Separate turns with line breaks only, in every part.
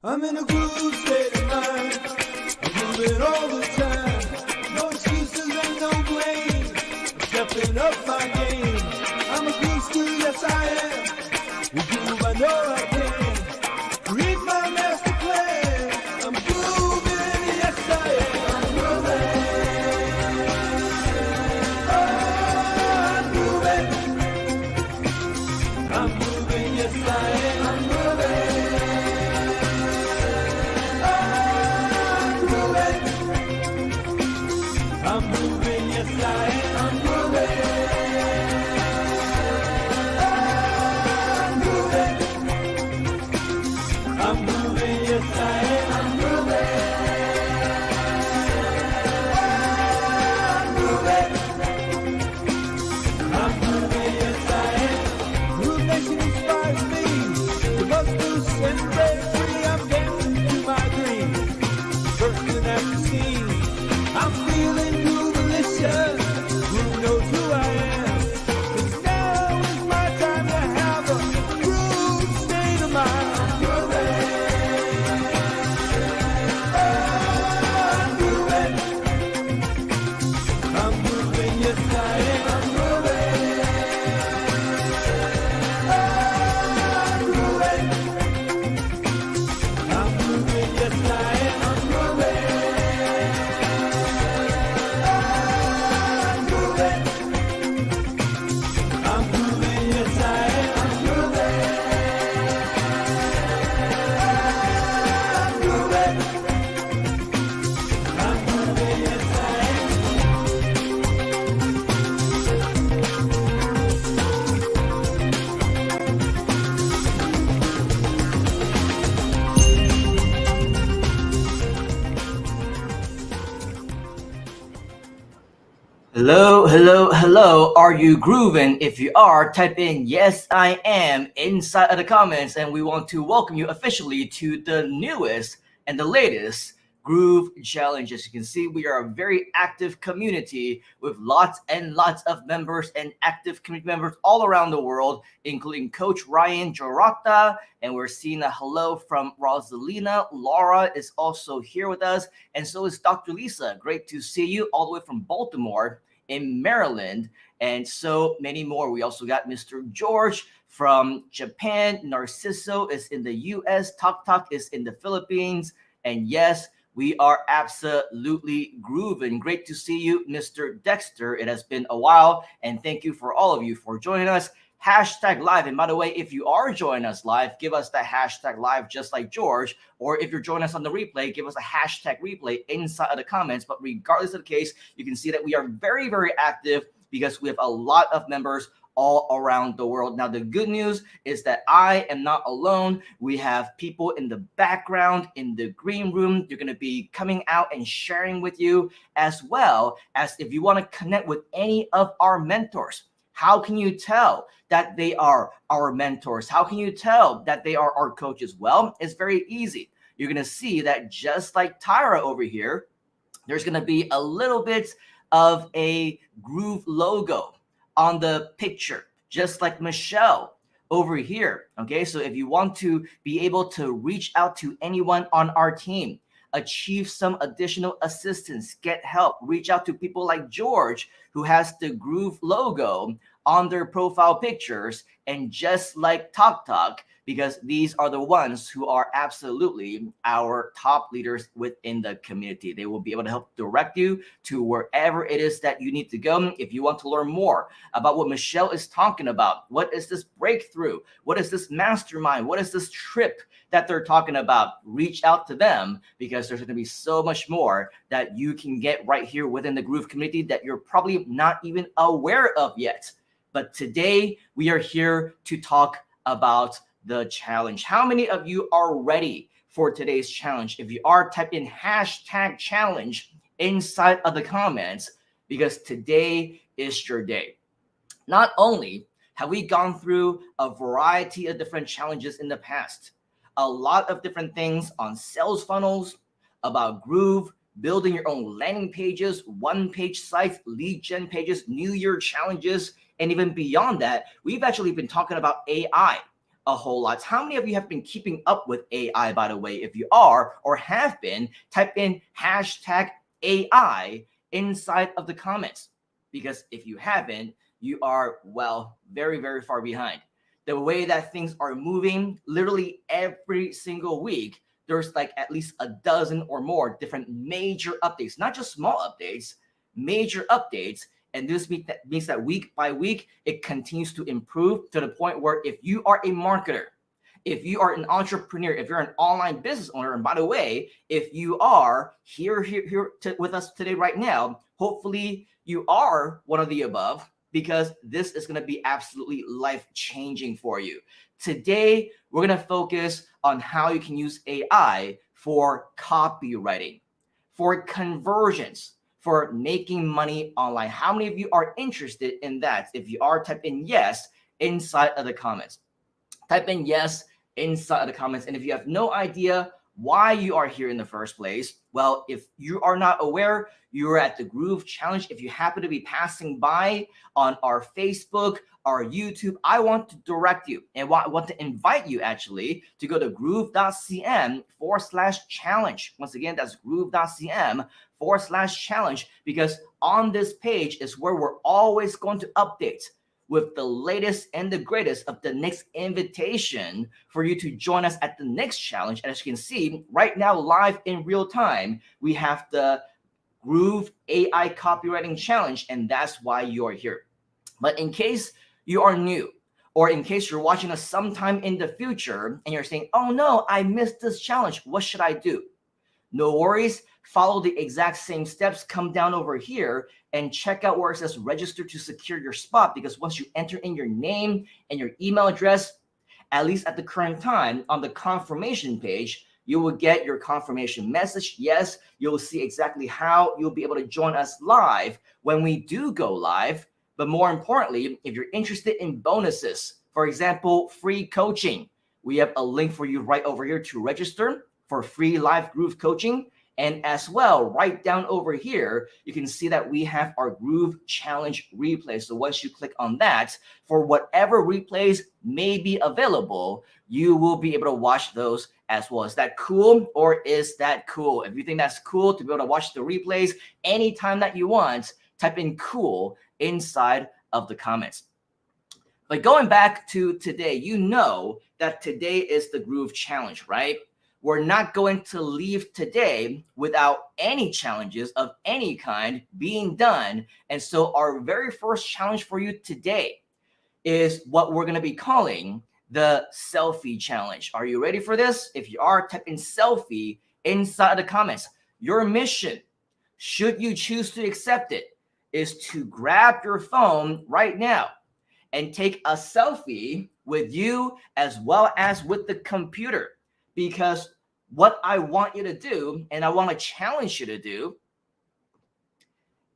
I'm in a groove state of mind. I'm moving all the time. No excuses and no blame. I'm stepping up my game. I'm a groove student, yes I am. With groove I know I can. Read my master plan. I'm grooving, yes I am. I'm grooving. Oh, I'm grooving, yes I am. I'm grooving. I'm moving, yes I am. I'm moving. I'm moving, yes I am. I'm moving. I'm moving, yes I am. Groove Nation inspires me to bust loose and break free. I'm dancing to my dreams, bursting at the seams. I'm feeling groove-alicious. Who knows who I am? 'Cause now is my time to have a groove state of mind. I'm grooving. Oh, I'm grooving. I'm moving, yes I am. I'm grooving. Oh, I'm grooving. I'm moving, yes I am. I'm grooving.
Hello, hello, hello. Are you grooving? If you are, type in yes, I am inside of the comments, and we want to welcome you officially to the newest and the latest Groove Challenge. As you can see, we are a very active community with lots and lots of members and active community members all around the world, including Coach Ryan Jorota, and we're seeing a hello from Rosalina. Laura is also here with us, and so is Dr. Lisa. Great to see you all the way from Baltimore in Maryland, and so many more. We also got Mr. George from Japan. Narciso is in the US. Tok is in the Philippines. And yes, we are absolutely grooving. Great to see you, Mr. Dexter. It has been a while, and thank you for all of you for joining us. Hashtag live. And by the way, if you are joining us live, give us that hashtag live just like George. Or if you're joining us on the replay, give us a hashtag replay inside of the comments. But regardless of the case, you can see that we are very, very active because we have a lot of members all around the world. Now, the good news is that I am not alone. We have people in the background, in the green room. They're going to be coming out and sharing with you, as well as if you want to connect with any of our mentors. How can you tell that they are our mentors? How can you tell that they are our coaches? Well, it's very easy. You're going to see that just like Tyra over here, there's going to be a little bit of a Groove logo on the picture, just like Michelle over here. Okay, so if you want to be able to reach out to anyone on our team, achieve some additional assistance, get help, reach out to people like George, who has the Groove logo on their profile pictures, and just like Tok, because these are the ones who are absolutely our top leaders within the community. They will be able to help direct you to wherever it is that you need to go. If you want to learn more about what Michelle is talking about, what is this breakthrough? What is this mastermind? What is this trip that they're talking about? Reach out to them, because there's going to be so much more that you can get right here within the Groove community that you're probably not even aware of yet. But today we are here to talk about the challenge. How many of you are ready for today's challenge? If you are, type in hashtag challenge inside of the comments, because today is your day. Not only have we gone through a variety of different challenges in the past, a lot of different things on sales funnels, about Groove, building your own landing pages, one-page sites, lead gen pages, New Year challenges, and even beyond that, we've actually been talking about AI a whole lot. How many of you have been keeping up with AI, by the way? If you are or have been, type in hashtag AI inside of the comments. Because if you haven't, you are, well, very, very far behind. The way that things are moving, literally every single week, there's like at least a dozen or more different major updates, not just small updates, major updates. And this means that week by week, it continues to improve to the point where if you are a marketer, if you are an entrepreneur, if you're an online business owner, and by the way, if you are here with us today right now, hopefully you are one of the above, because this is going to be absolutely life-changing for you. Today, we're going to focus on how you can use AI for copywriting, for conversions, for making money online. How many of you are interested in that? If you are, type in yes inside of the comments. Type in yes inside of the comments. And if you have no idea why you are here in the first place, well, if you are not aware, you're at the Groove Challenge. If you happen to be passing by on our Facebook, our YouTube, I want to direct you and want to invite you actually to go to groove.cm/challenge. Once again, that's groove.cm/challenge, because on this page is where we're always going to update with the latest and the greatest of the next invitation for you to join us at the next challenge. And as you can see right now, live in real time, we have the Groove AI Copywriting Challenge, and that's why you're here. But in case you are new, or in case you're watching us sometime in the future and you're saying, oh no, I missed this challenge, what should I do? No worries. Follow the exact same steps. Come down over here and check out where it says register to secure your spot, because once you enter in your name and your email address, at least at the current time, on the confirmation page, you will get your confirmation message. Yes, you'll see exactly how you'll be able to join us live when we do go live. But more importantly, if you're interested in bonuses, for example, free coaching, we have a link for you right over here to register for free live Groove coaching. And as well, right down over here, you can see that we have our Groove Challenge replay. So once you click on that, for whatever replays may be available, you will be able to watch those as well. Is that cool, or is that cool? If you think that's cool to be able to watch the replays anytime that you want, type in cool inside of the comments. But going back to today, you know that today is the Groove Challenge, right? We're not going to leave today without any challenges of any kind being done. And so our very first challenge for you today is what we're going to be calling the selfie challenge. Are you ready for this? If you are, type in selfie inside the comments. Your mission, should you choose to accept it, is to grab your phone right now and take a selfie with you as well as with the computer. Because what I want you to do, and I want to challenge you to do,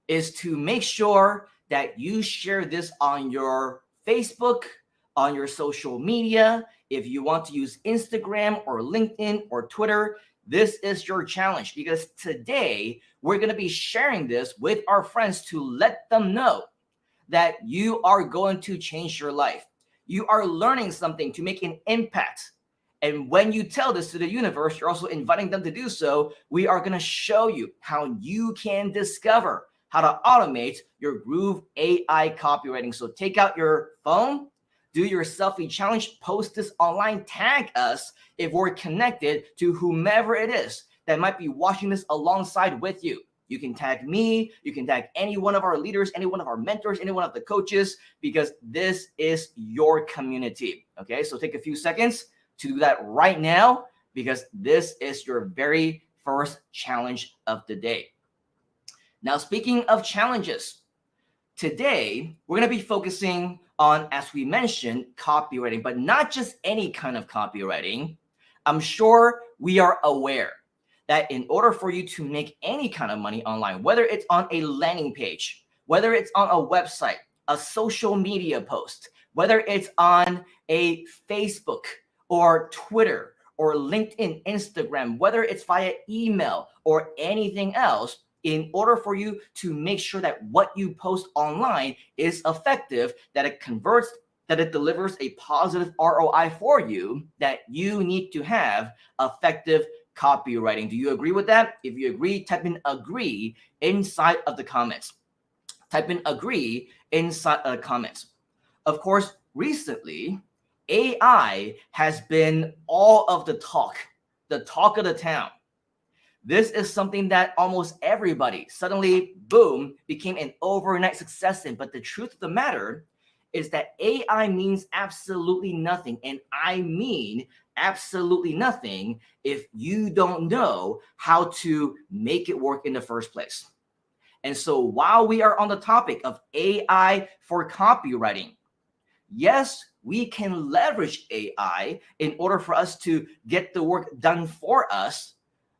is to make sure that you share this on your Facebook, on your social media. If you want to use Instagram or LinkedIn or Twitter, this is your challenge, because today we're going to be sharing this with our friends to let them know that you are going to change your life. You are learning something to make an impact. And when you tell this to the universe, you're also inviting them to do so. We are going to show you how you can discover how to automate your Groove AI copywriting. So take out your phone, do your selfie challenge, post this online, tag us if we're connected to whomever it is that might be watching this alongside with you. You can tag me, you can tag any one of our leaders, any one of our mentors, any one of the coaches, because this is your community. Okay, so take a few seconds to do that right now, because this is your very first challenge of the day. Now, speaking of challenges, today we're going to be focusing on, as we mentioned, copywriting, but not just any kind of copywriting. I'm sure we are aware that in order for you to make any kind of money online, whether it's on a landing page, whether it's on a website, a social media post, whether it's on a Facebook or Twitter or LinkedIn, Instagram, whether it's via email or anything else, in order for you to make sure that what you post online is effective, that it converts, that it delivers a positive ROI for you, that you need to have effective copywriting. Do you agree with that? If you agree, type in agree inside of the comments. Type in agree inside of the comments. Of course, recently, AI has been all of the talk of the town. This is something that almost everybody suddenly, boom, became an overnight success in. But the truth of the matter is that AI means absolutely nothing. And I mean absolutely nothing if you don't know how to make it work in the first place. And so while we are on the topic of AI for copywriting, yes, we can leverage AI in order for us to get the work done for us.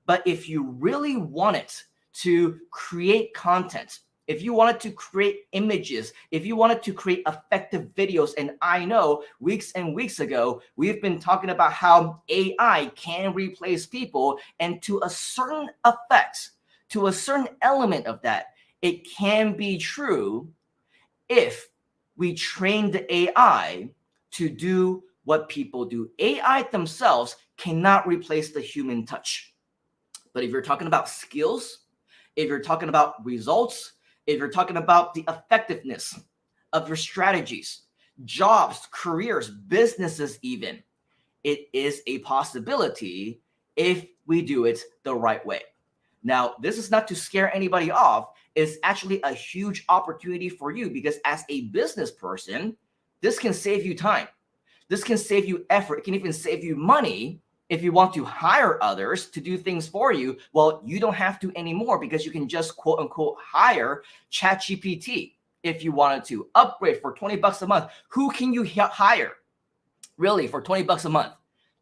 But if you really wanted to create content, if you wanted to create images, if you wanted to create effective videos, and I know weeks and weeks ago, we've been talking about how AI can replace people, and to a certain effect, to a certain element of that, it can be true if we train the AI to do what people do. AI themselves cannot replace the human touch. But if you're talking about skills, if you're talking about results, if you're talking about the effectiveness of your strategies, jobs, careers, businesses even, it is a possibility if we do it the right way. Now, this is not to scare anybody off. It's actually a huge opportunity for you, because as a business person, this can save you time. This can save you effort. It can even save you money. If you want to hire others to do things for you, well, you don't have to anymore, because you can just quote unquote hire ChatGPT. If you wanted to upgrade for 20 bucks a month, who can you hire really for 20 bucks a month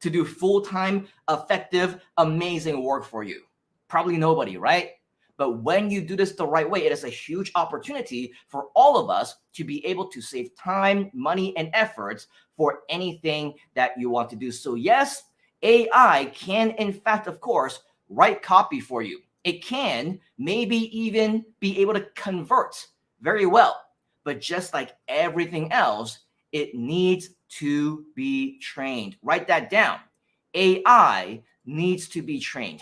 to do full-time, effective, amazing work for you? Probably nobody, right? But when you do this the right way, it is a huge opportunity for all of us to be able to save time, money, and efforts for anything that you want to do. So yes, AI can, in fact, of course, write copy for you. It can maybe even be able to convert very well. But just like everything else, it needs to be trained. Write that down. AI needs to be trained.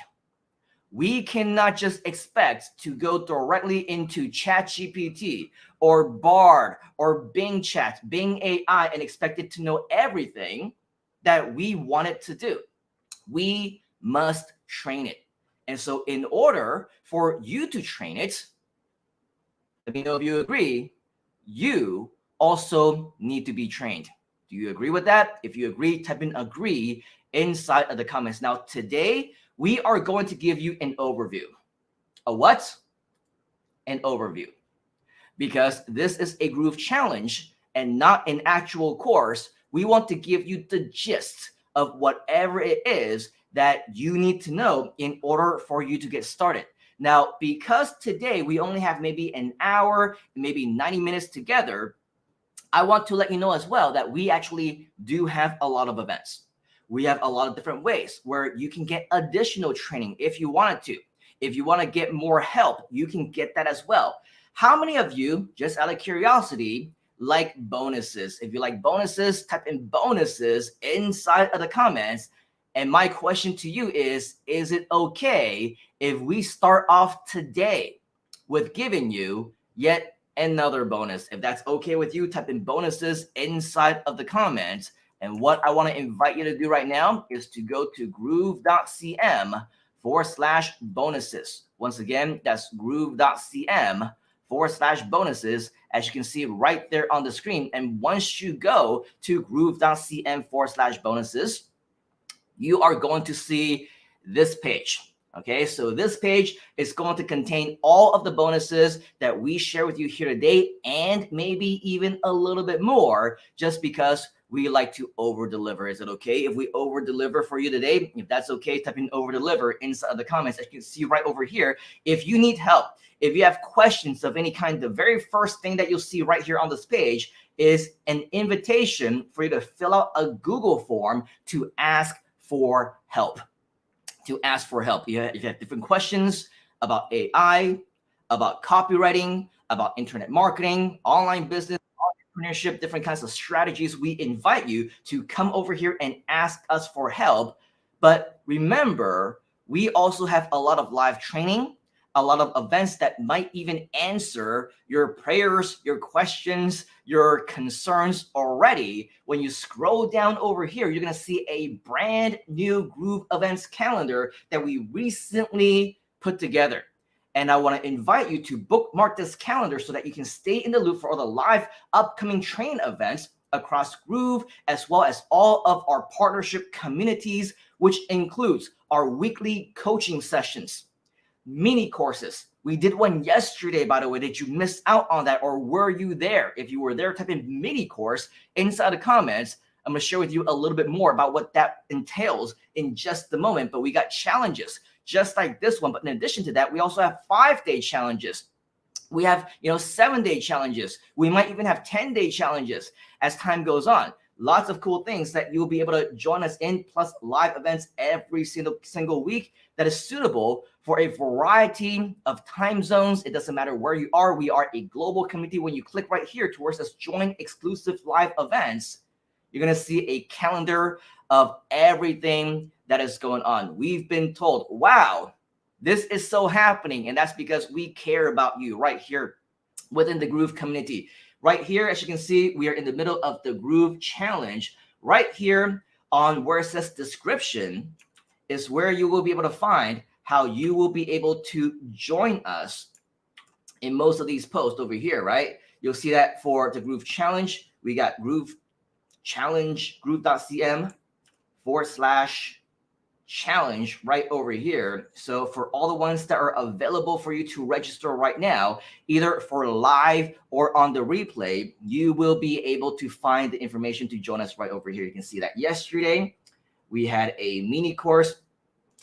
We cannot just expect to go directly into ChatGPT or Bard or Bing Chat, Bing AI, and expect it to know everything that we want it to do. We must train it. And so in order for you to train it, let me know if you agree, you also need to be trained. Do you agree with that? If you agree, type in agree inside of the comments. Now, today, we are going to give you an overview. A what? An overview. Because this is a Groove challenge and not an actual course, we want to give you the gist of whatever it is that you need to know in order for you to get started. Now, because today we only have maybe an hour, maybe 90 minutes together, I want to let you know as well that we actually do have a lot of events. We have a lot of different ways where you can get additional training if you wanted to. If you want to get more help, you can get that as well. How many of you, just out of curiosity, like bonuses? If you like bonuses, type in bonuses inside of the comments. And my question to you is it okay if we start off today with giving you yet another bonus? If that's okay with you, type in bonuses inside of the comments. And what I want to invite you to do right now is to go to groove.cm/bonuses. Once again, that's groove.cm/bonuses, as you can see right there on the screen. And once you go to groove.cm/bonuses, you are going to see this page. Okay, so this page is going to contain all of the bonuses that we share with you here today, and maybe even a little bit more, just because we like to over deliver. Is it okay if we over deliver for you today? If that's okay, type in over deliver inside of the comments. As you can see right over here, if you need help, if you have questions of any kind, the very first thing that you'll see right here on this page is an invitation for you to fill out a Google form to ask for help. To ask for help. If you have different questions about AI, about copywriting, about internet marketing, online business, entrepreneurship, different kinds of strategies, we invite you to come over here and ask us for help. But remember, we also have a lot of live training, a lot of events that might even answer your prayers, your questions, your concerns already. When you scroll down over here, you're going to see a brand new Groove events calendar that we recently put together. And I want to invite you to bookmark this calendar so that you can stay in the loop for all the live upcoming training events across Groove, as well as all of our partnership communities, which includes our weekly coaching sessions, mini courses. We did one yesterday, by the way. Did you miss out on that, or were you there? If you were there, type in mini course inside the comments. I'm going to share with you a little bit more about what that entails in just a moment. But we got challenges just like this one. But in addition to that, we also have 5-day challenges. We have 7-day challenges. We might even have 10-day challenges as time goes on. Lots of cool things that you'll be able to join us in, plus live events every single week that is suitable for a variety of time zones. It doesn't matter where you are. We are a global community. When you click right here towards us join exclusive live events, you're going to see a calendar of everything that is going on. We've been told, wow, this is so happening. And that's because we care about you right here within the Groove community. Right here, as you can see, we are in the middle of the Groove Challenge. Right here on where it says description is where you will be able to find how you will be able to join us in most of these posts over here, right? You'll see that for the Groove Challenge, we got Groove Challenge, groove.cm/challenge right over here. So for all the ones that are available for you to register right now, either for live or on the replay, you will be able to find the information to join us right over here. You can see that yesterday we had a mini course.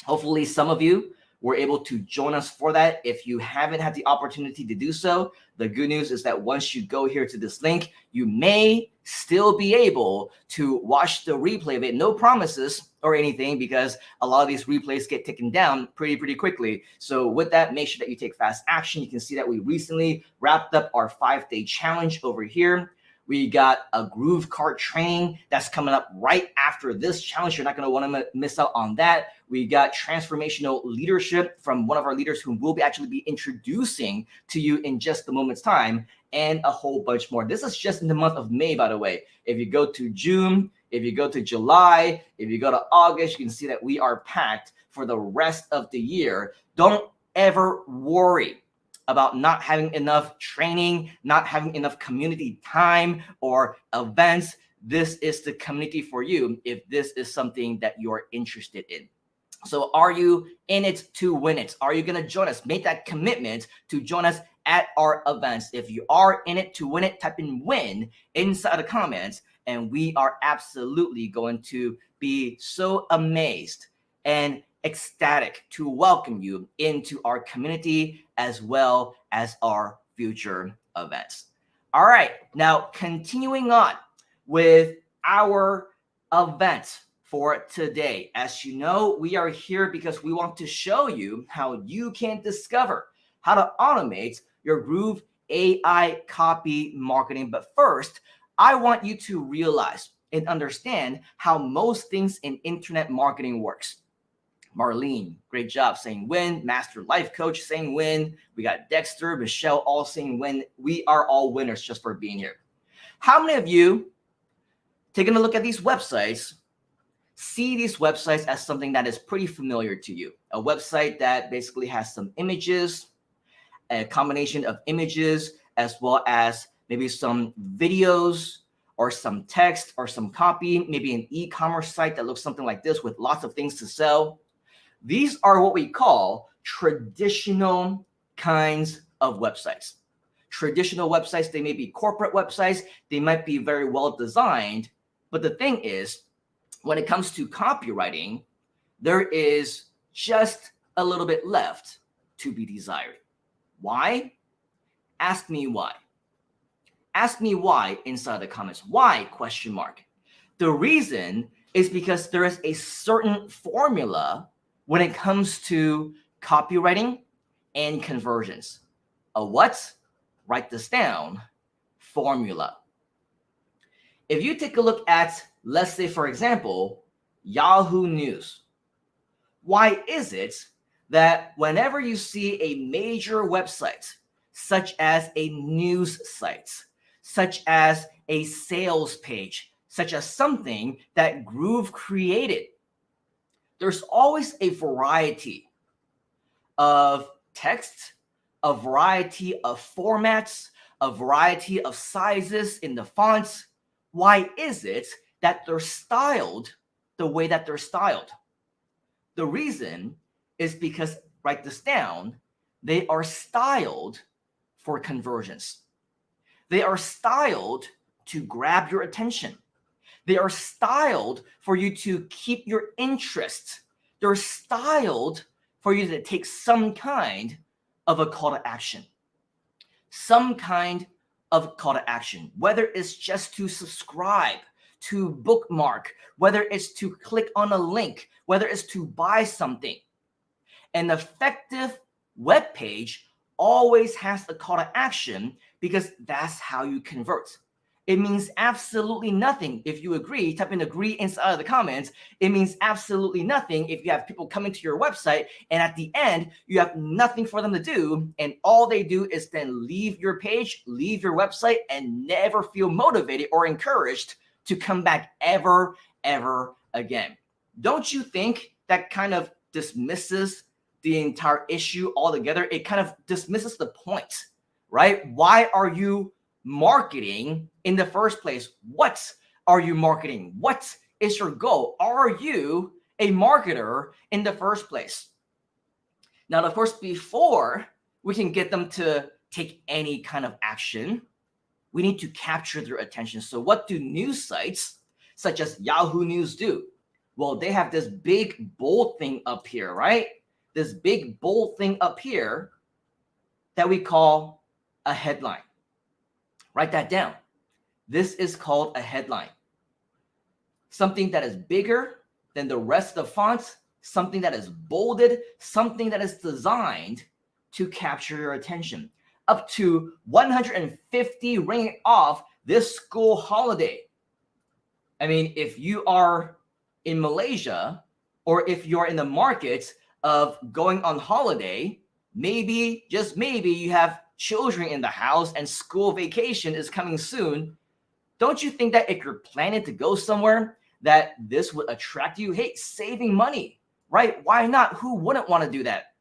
Hopefully some of you were able to join us for that. If you haven't had the opportunity to do so, the good news is that once you go here to this link, you may still be able to watch the replay of it. No promises or anything, because a lot of these replays get taken down pretty quickly. So with that, make sure that you take fast action. You can see that we recently wrapped up our 5-day challenge over here. We got a Groove card training that's coming up right after this challenge. You're not going to want to miss out on that. We got transformational leadership from one of our leaders who will actually be introducing to you in just a moment's time, and a whole bunch more. This is just in the month of May, by the way. If you go to June, if you go to July, if you go to August, you can see that we are packed for the rest of the year. Don't ever worry about not having enough training, not having enough community time or events. This is the community for you if this is something that you're interested in. So are you in it to win it? Are you going to join us? Make that commitment to join us at our events. If you are in it to win it, type in win inside the comments, and we are absolutely going to be so amazed and ecstatic to welcome you into our community as well as our future events. All right, now continuing on with our event for today. As you know, we are here because we want to show you how you can discover how to automate your Groove AI copy marketing. But first, I want you to realize and understand how most things in internet marketing works. Marlene, great job saying win. Master Life Coach saying win. We got Dexter, Michelle all saying win. We are all winners just for being here. How many of you, taking a look at these websites, see these websites as something that is pretty familiar to you? A website that basically has some images, a combination of images, as well as maybe some videos or some text or some copy, maybe an e-commerce site that looks something like this with lots of things to sell. These are what we call traditional kinds of websites. Traditional websites, they may be corporate websites, they might be very well designed, but the thing is, when it comes to copywriting, there is just a little bit left to be desired. Why? Ask me why. Ask me why inside the comments. Why? Question mark. The reason is because there is a certain formula when it comes to copywriting and conversions. A what? Write this down. Formula. If you take a look at, let's say, for example, Yahoo News, why is it that whenever you see a major website, such as a news site, such as a sales page, such as something that Groove created, there's always a variety of text, a variety of formats, a variety of sizes in the fonts. Why is it that they're styled the way that they're styled? The reason is because, write this down, they are styled for conversions. They are styled to grab your attention. They are styled for you to keep your interest. They're styled for you to take some kind of a call to action. Some kind of call to action, whether it's just to subscribe, to bookmark, whether it's to click on a link, whether it's to buy something. An effective web page always has a call to action because that's how you convert. It means absolutely nothing if you agree. Type in agree inside of the comments. It means absolutely nothing if you have people coming to your website and at the end you have nothing for them to do, and all they do is then leave your page, leave your website, and never feel motivated or encouraged to come back ever again. Don't you think that kind of dismisses the entire issue altogether? It kind of dismisses the point, right? Why are you marketing in the first place? What are you marketing? What is your goal? Are you a marketer in the first place? Now, of course, before we can get them to take any kind of action, we need to capture their attention. So what do news sites such as Yahoo News do? Well, they have this big bold thing up here, right? This big bold thing up here that we call a headline. Write that down. This is called a headline. Something that is bigger than the rest of the fonts, something that is bolded, something that is designed to capture your attention. Up to 150 ringing off this school holiday. I mean, if you are in Malaysia, or if you're in the market of going on holiday, maybe, just maybe, you have children in the house and school vacation is coming soon. Don't you think that if you're planning to go somewhere, that this would attract you? Hey, saving money, right? Why not? Who wouldn't want to do that?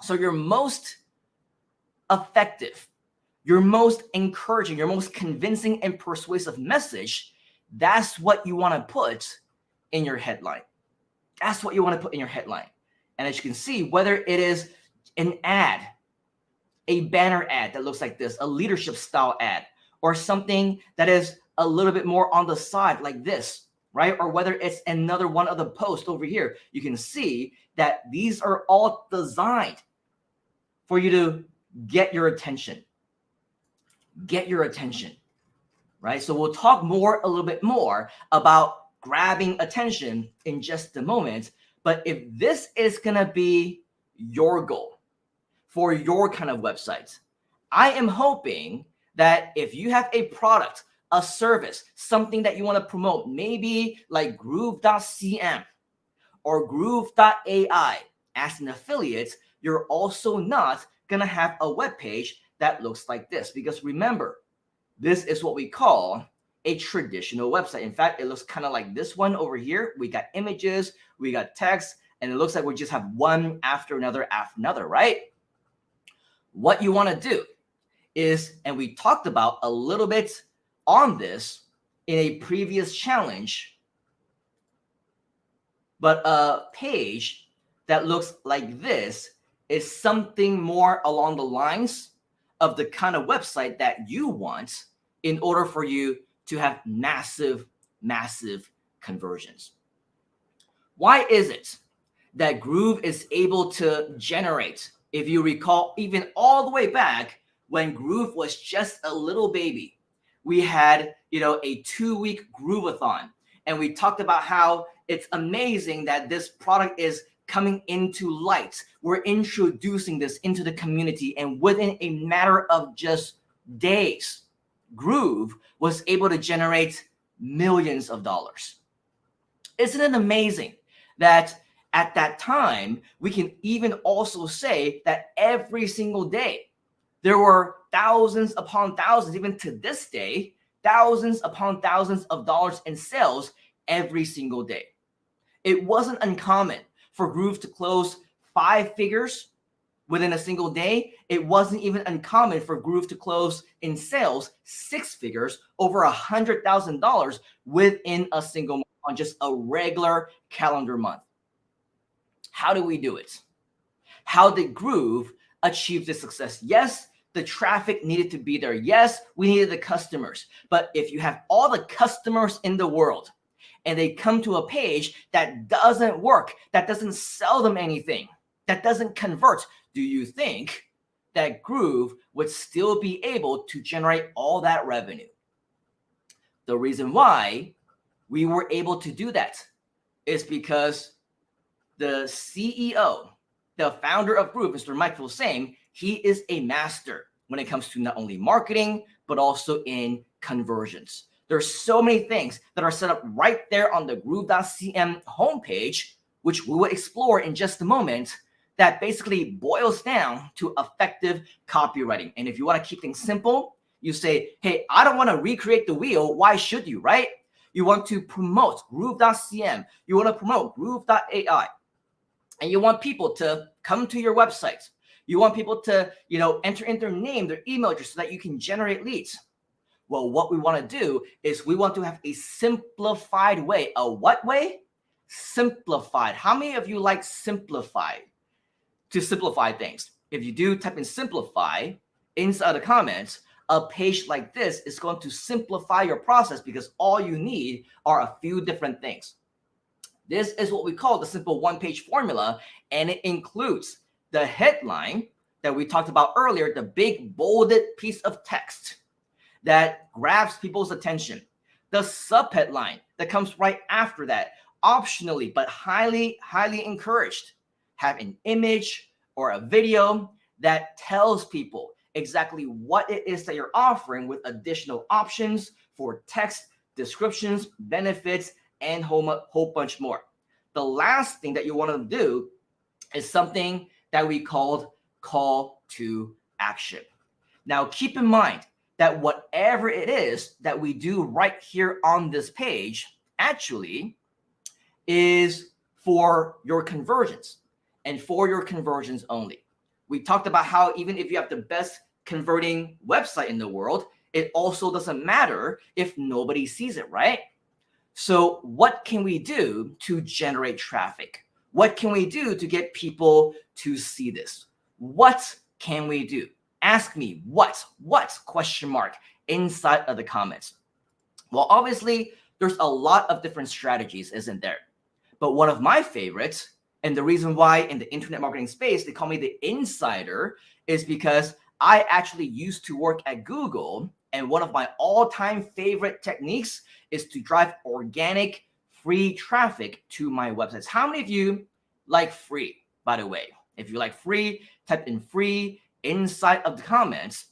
So your most effective, your most encouraging, your most convincing and persuasive message, that's what you want to put in your headline. That's what you want to put in your headline. And as you can see, whether it is an ad, a banner ad that looks like this, a leadership style ad, or something that is a little bit more on the side like this, right? Or whether it's another one of the posts over here, you can see that these are all designed for you to get your attention. Get your attention, right? So we'll talk a little bit more about grabbing attention in just a moment. But if this is going to be your goal for your kind of website, I am hoping that if you have a product, a service, something that you want to promote, maybe like Groove.cm or Groove.ai as an affiliate, you're also not going to have a web page that looks like this. Because remember, this is what we call a traditional website. In fact, it looks kind of like this one over here. We got images, we got text, and it looks like we just have one after another, right? What you want to do is, and we talked about a little bit on this in a previous challenge, but a page that looks like this is something more along the lines of the kind of website that you want in order for you to have massive conversions. Why is it that Groove is able to generate, if you recall, even all the way back when Groove was just a little baby, we had, a 2-week Groovathon, and we talked about how it's amazing that this product is coming into light. We're introducing this into the community, and within a matter of just days, Groove was able to generate millions of dollars. Isn't it amazing that at that time, we can even also say that every single day, there were thousands upon thousands, even to this day, thousands upon thousands of dollars in sales every single day. It wasn't uncommon for Groove to close 5 figures within a single day. It wasn't even uncommon for Groove to close in sales 6 figures, over $100,000 within a single month on just a regular calendar month. How do we do it? How did Groove achieve this success? Yes, the traffic needed to be there. Yes, we needed the customers. But if you have all the customers in the world and they come to a page that doesn't work, that doesn't sell them anything, that doesn't convert, do you think that Groove would still be able to generate all that revenue? The reason why we were able to do that is because the CEO, the founder of Groove, Mr. Mike Filsaime, he is a master when it comes to not only marketing, but also in conversions. There's so many things that are set up right there on the groove.cm homepage, which we will explore in just a moment, that basically boils down to effective copywriting. And if you want to keep things simple, you say, hey, I don't want to recreate the wheel. Why should you, right? You want to promote groove.cm. You want to promote groove.ai. And you want people to come to your website. You want people to, enter in their name, their email address, so that you can generate leads. Well, what we want to do is we want to have a simplified way. A what way? Simplified. How many of you like simplified? To simplify things. If you do, type in simplify inside the comments. A page like this is going to simplify your process because all you need are a few different things. This is what we call the simple one-page formula, and it includes the headline that we talked about earlier, the big bolded piece of text that grabs people's attention, the subheadline that comes right after that, optionally but highly, highly encouraged, have an image or a video that tells people exactly what it is that you're offering with additional options for text, descriptions, benefits, and whole bunch more. The last thing that you want to do is something that we called call to action. Now, keep in mind that whatever it is that we do right here on this page actually is for your conversions and for your conversions only. We talked about how even if you have the best converting website in the world, it also doesn't matter if nobody sees it, right? So what can we do to generate traffic? What can we do to get people to see this? What can we do? Ask me what question mark inside of the comments. Well, obviously, there's a lot of different strategies, isn't there? But one of my favorites, and the reason why in the internet marketing space, they call me the insider, is because I actually used to work at Google. And one of my all-time favorite techniques is to drive organic free traffic to my websites. How many of you like free, by the way? If you like free, type in free inside of the comments.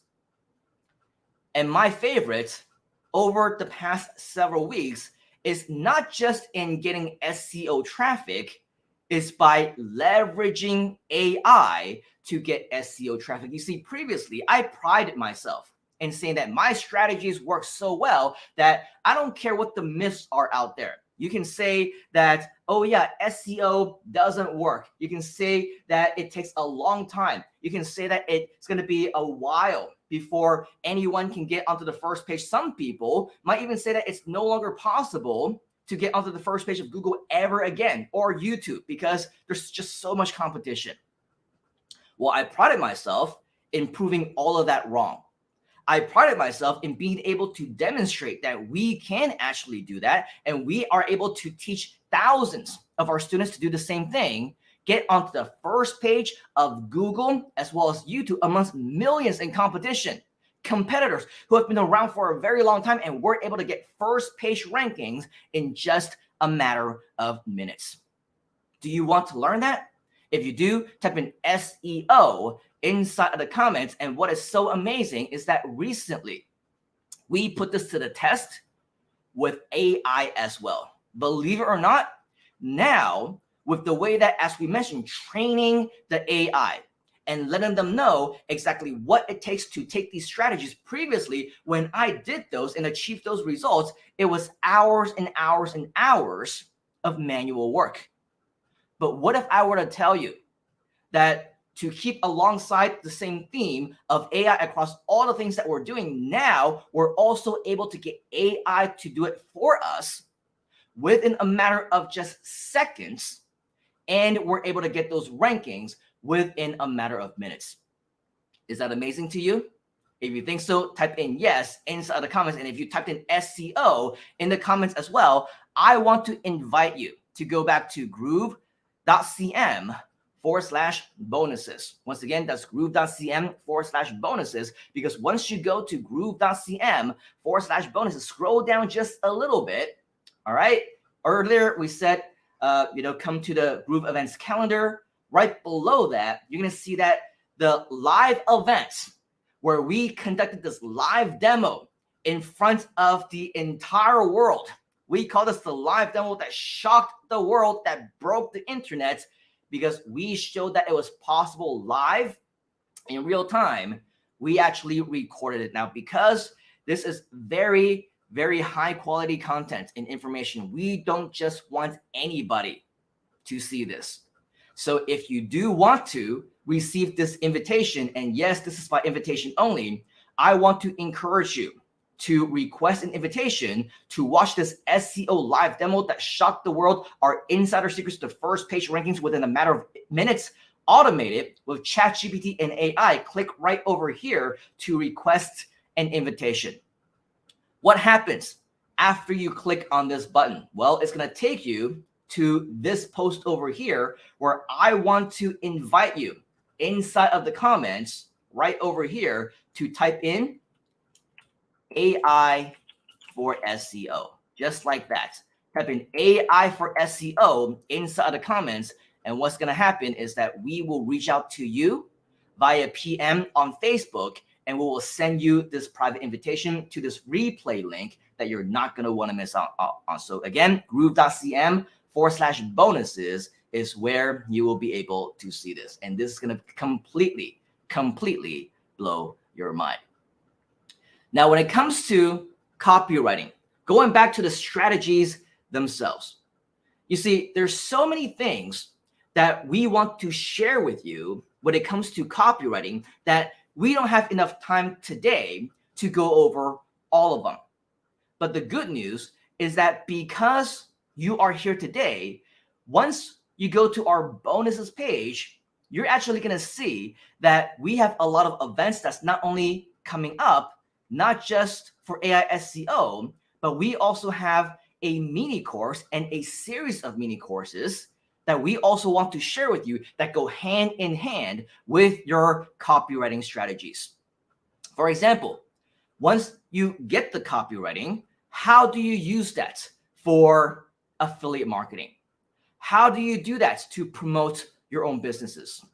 And my favorite over the past several weeks is not just in getting SEO traffic, is by leveraging AI to get SEO traffic. You see, previously, I prided myself in saying that my strategies work so well that I don't care what the myths are out there. You can say that, oh yeah, SEO doesn't work. You can say that it takes a long time. You can say that it's going to be a while before anyone can get onto the first page. Some people might even say that it's no longer possible to get onto the first page of Google ever again, or YouTube, because there's just so much competition. Well, I prided myself in proving all of that wrong. I prided myself in being able to demonstrate that we can actually do that, and we are able to teach thousands of our students to do the same thing, get onto the first page of Google as well as YouTube amongst millions in competition, competitors who have been around for a very long time, and we're able to get first page rankings in just a matter of minutes. Do you want to learn that? If you do, type in SEO inside of the comments. And what is so amazing is that recently we put this to the test with AI as well. Believe it or not, now with the way that, as we mentioned, training the AI and letting them know exactly what it takes to take these strategies. Previously, when I did those and achieved those results, it was hours and hours and hours of manual work. But what if I were to tell you that to keep alongside the same theme of AI across all the things that we're doing now, we're also able to get AI to do it for us within a matter of just seconds, and we're able to get those rankings within a matter of minutes. Is that amazing to you? If you think so, type in yes inside the comments. And if you typed in SEO in the comments as well, I want to invite you to go back to groove.cm/bonuses. Once again, that's groove.cm/bonuses, because once you go to groove.cm/bonuses, scroll down just a little bit. All right. Earlier we said, come to the Groove events calendar. Right below that, you're going to see that the live events where we conducted this live demo in front of the entire world. We call this the live demo that shocked the world, that broke the internet, because we showed that it was possible live in real time. We actually recorded it. Now, because this is very, very high quality content and information, we don't just want anybody to see this. So if you do want to receive this invitation, and yes, this is by invitation only, I want to encourage you to request an invitation to watch this SEO live demo that shocked the world, our insider secrets to first page rankings within a matter of minutes, automated with ChatGPT and AI. Click right over here to request an invitation. What happens after you click on this button? Well, it's going to take you to this post over here where I want to invite you inside of the comments right over here to type in AI for SEO, just like that. Type in AI for SEO inside the comments, and what's going to happen is that we will reach out to you via PM on Facebook, and we will send you this private invitation to this replay link that you're not going to want to miss out on. So again, groove.cm/bonuses is where you will be able to see this. And this is going to completely blow your mind. Now, when it comes to copywriting, going back to the strategies themselves, you see, there's so many things that we want to share with you when it comes to copywriting that we don't have enough time today to go over all of them. But the good news is that because you are here today, once you go to our bonuses page, you're actually going to see that we have a lot of events that's not only coming up, not just for AI SEO, but we also have a mini course and a series of mini courses that we also want to share with you that go hand in hand with your copywriting strategies. For example, once you get the copywriting, how do you use that for affiliate marketing? How do you do that to promote your own businesses?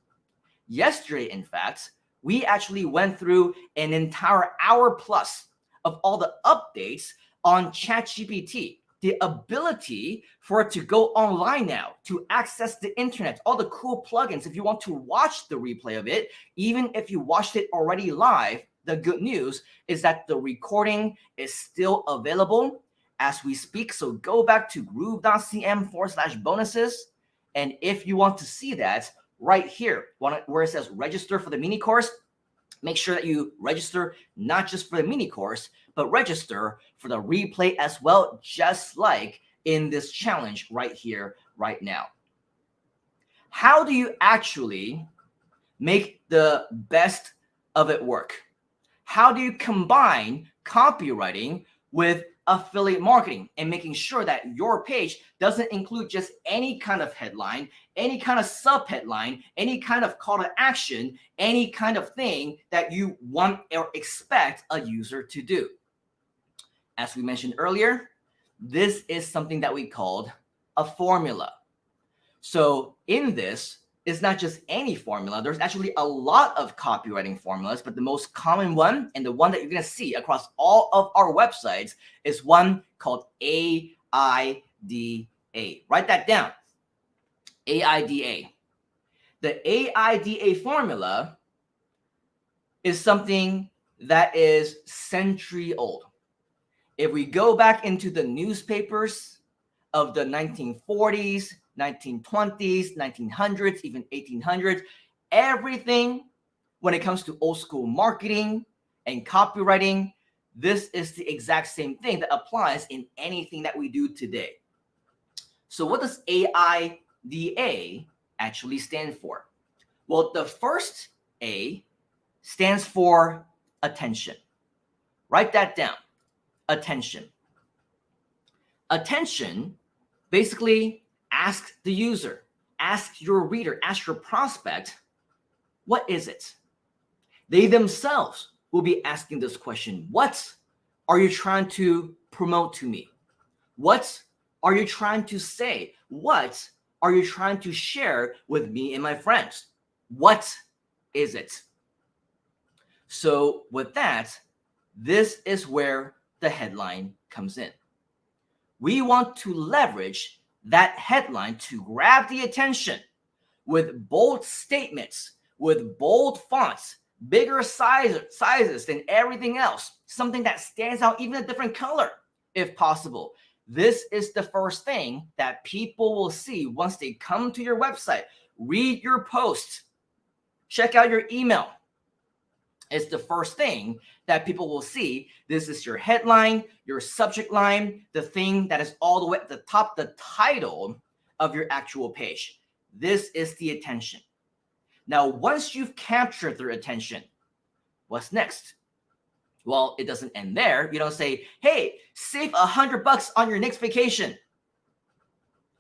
Yesterday, in fact, we actually went through an entire hour plus of all the updates on ChatGPT, the ability for it to go online now, to access the internet, all the cool plugins. If you want to watch the replay of it, even if you watched it already live, the good news is that the recording is still available as we speak. So go back to groove.cm/bonuses. And if you want to see that right here, where it says register for the mini course, make sure that you register not just for the mini course, but register for the replay as well, just like in this challenge right here, right now. How do you actually make the best of it work? How do you combine copywriting with affiliate marketing and making sure that your page doesn't include just any kind of headline, any kind of sub-headline, any kind of call to action, any kind of thing that you want or expect a user to do? As we mentioned earlier, this is something that we called a formula. So in this is not just any formula. There's actually a lot of copywriting formulas, but the most common one and the one that you're going to see across all of our websites is one called AIDA. Write that down. AIDA. The AIDA formula is something that is century old. If we go back into the newspapers of the 1940s, 1920s, 1900s, even 1800s, everything when it comes to old school marketing and copywriting, this is the exact same thing that applies in anything that we do today. So what does AIDA actually stand for? Well, the first A stands for attention. Write that down. Attention. Attention basically ask the user, ask your reader, ask your prospect, what is it? They themselves will be asking this question. What are you trying to promote to me? What are you trying to say? What are you trying to share with me and my friends? What is it? So with that, this is where the headline comes in. We want to leverage that headline to grab the attention with bold statements, with bold fonts, bigger sizes than everything else, something that stands out, even a different color if possible. This is the first thing that people will see once they come to your website, read your post, check out your email. It's the first thing that people will see. This is your headline, your subject line, the thing that is all the way at the top, the title of your actual page. This is the attention. Now, once you've captured their attention, what's next? Well, it doesn't end there. You don't say, hey, save $100 on your next vacation.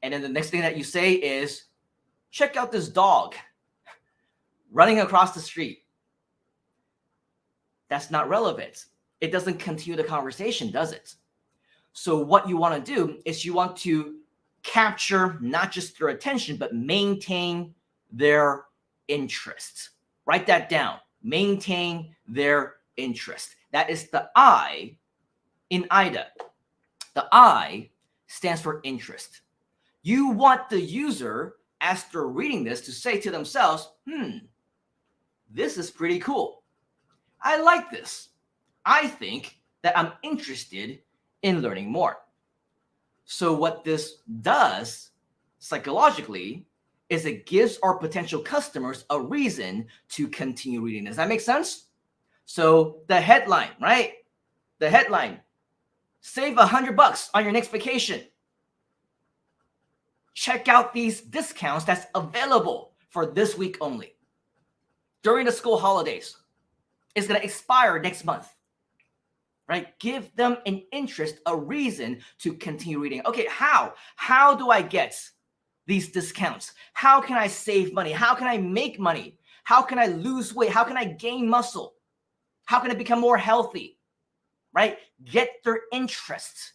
And then the next thing that you say is, check out this dog running across the street. That's not relevant. It doesn't continue the conversation, does it? So what you want to do is you want to capture not just their attention, but maintain their interest. Write that down. Maintain their interest. That is the I in IDA. The I stands for interest. You want the user, as they're reading this, to say to themselves, this is pretty cool. I like this. I think that I'm interested in learning more. So what this does psychologically is it gives our potential customers a reason to continue reading. Does that make sense? So the headline, right? The headline, save $100 on your next vacation. Check out these discounts that's available for this week only. During the school holidays. It's going to expire next month, right? Give them an interest, a reason to continue reading. Okay, how? How do I get these discounts? How can I save money? How can I make money? How can I lose weight? How can I gain muscle? How can I become more healthy, right? Get their interest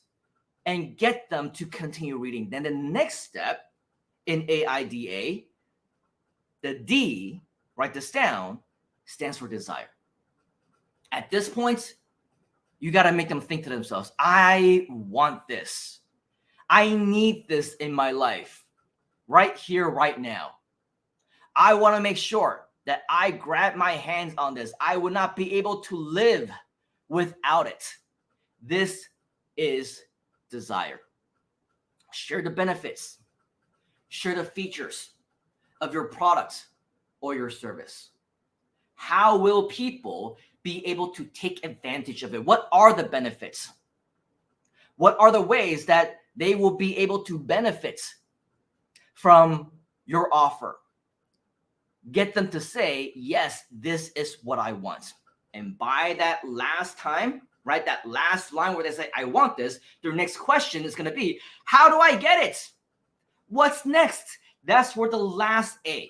and get them to continue reading. Then the next step in AIDA, the D, write this down, stands for desire. At this point, you got to make them think to themselves, I want this. I need this in my life right here, right now. I want to make sure that I grab my hands on this. I would not be able to live without it. This is desire. Share the benefits. Share the features of your product or your service. How will people be able to take advantage of it? What are the benefits? What are the ways that they will be able to benefit from your offer? Get them to say, yes, this is what I want. And by that last time, right, that last line where they say, I want this, their next question is going to be, how do I get it? What's next? That's where the last A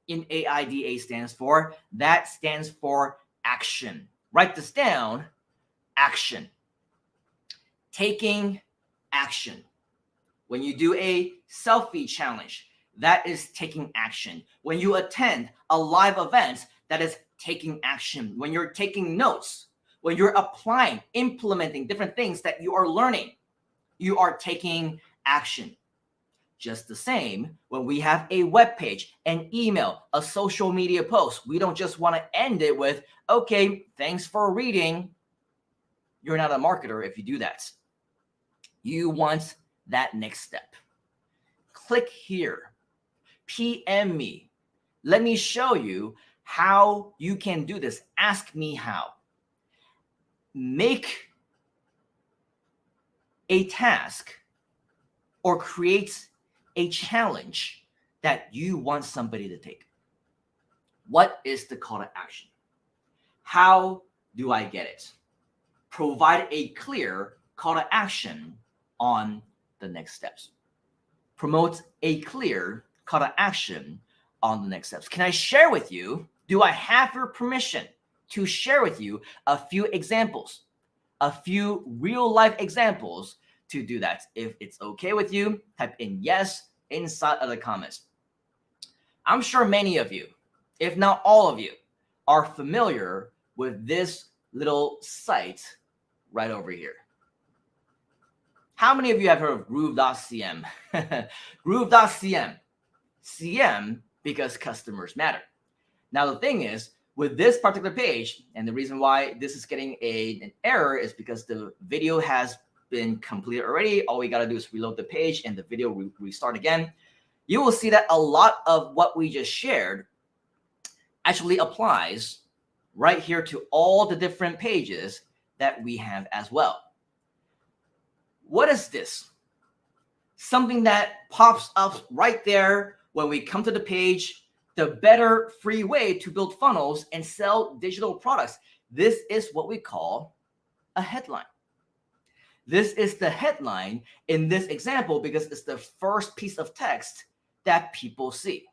in AIDA stands for. That stands for action. Write this down. Action. Taking action. When you do a selfie challenge, that is taking action. When you attend a live event, that is taking action. When you're taking notes, when you're applying, implementing different things that you are learning, you are taking action. Just the same, when we have a web page, an email, a social media post, we don't just want to end it with, okay, thanks for reading. You're not a marketer if you do that. You want that next step. Click here. PM me. Let me show you how you can do this. Ask me how. Make a task or create a challenge that you want somebody to take. What is the call to action? How do I get it? Provide a clear call to action on the next steps. Promote a clear call to action on the next steps. Can I share with you? Do I have your permission to share with you a few examples, a few real life examples to do that? If it's okay with you, type in yes inside of the comments. I'm sure many of you, if not all of you, are familiar with this little site right over here. How many of you have heard of Groove.cm? Groove.cm. CM because customers matter. Now the thing is, with this particular page, and the reason why this is getting an error is because the video has been completed already. All we got to do is reload the page and the video restart again. You will see that a lot of what we just shared actually applies right here to all the different pages that we have as well. What is this? Something that pops up right there when we come to the page, the better free way to build funnels and sell digital products. This is what we call a headline. This is the headline in this example because it's the first piece of text that people see.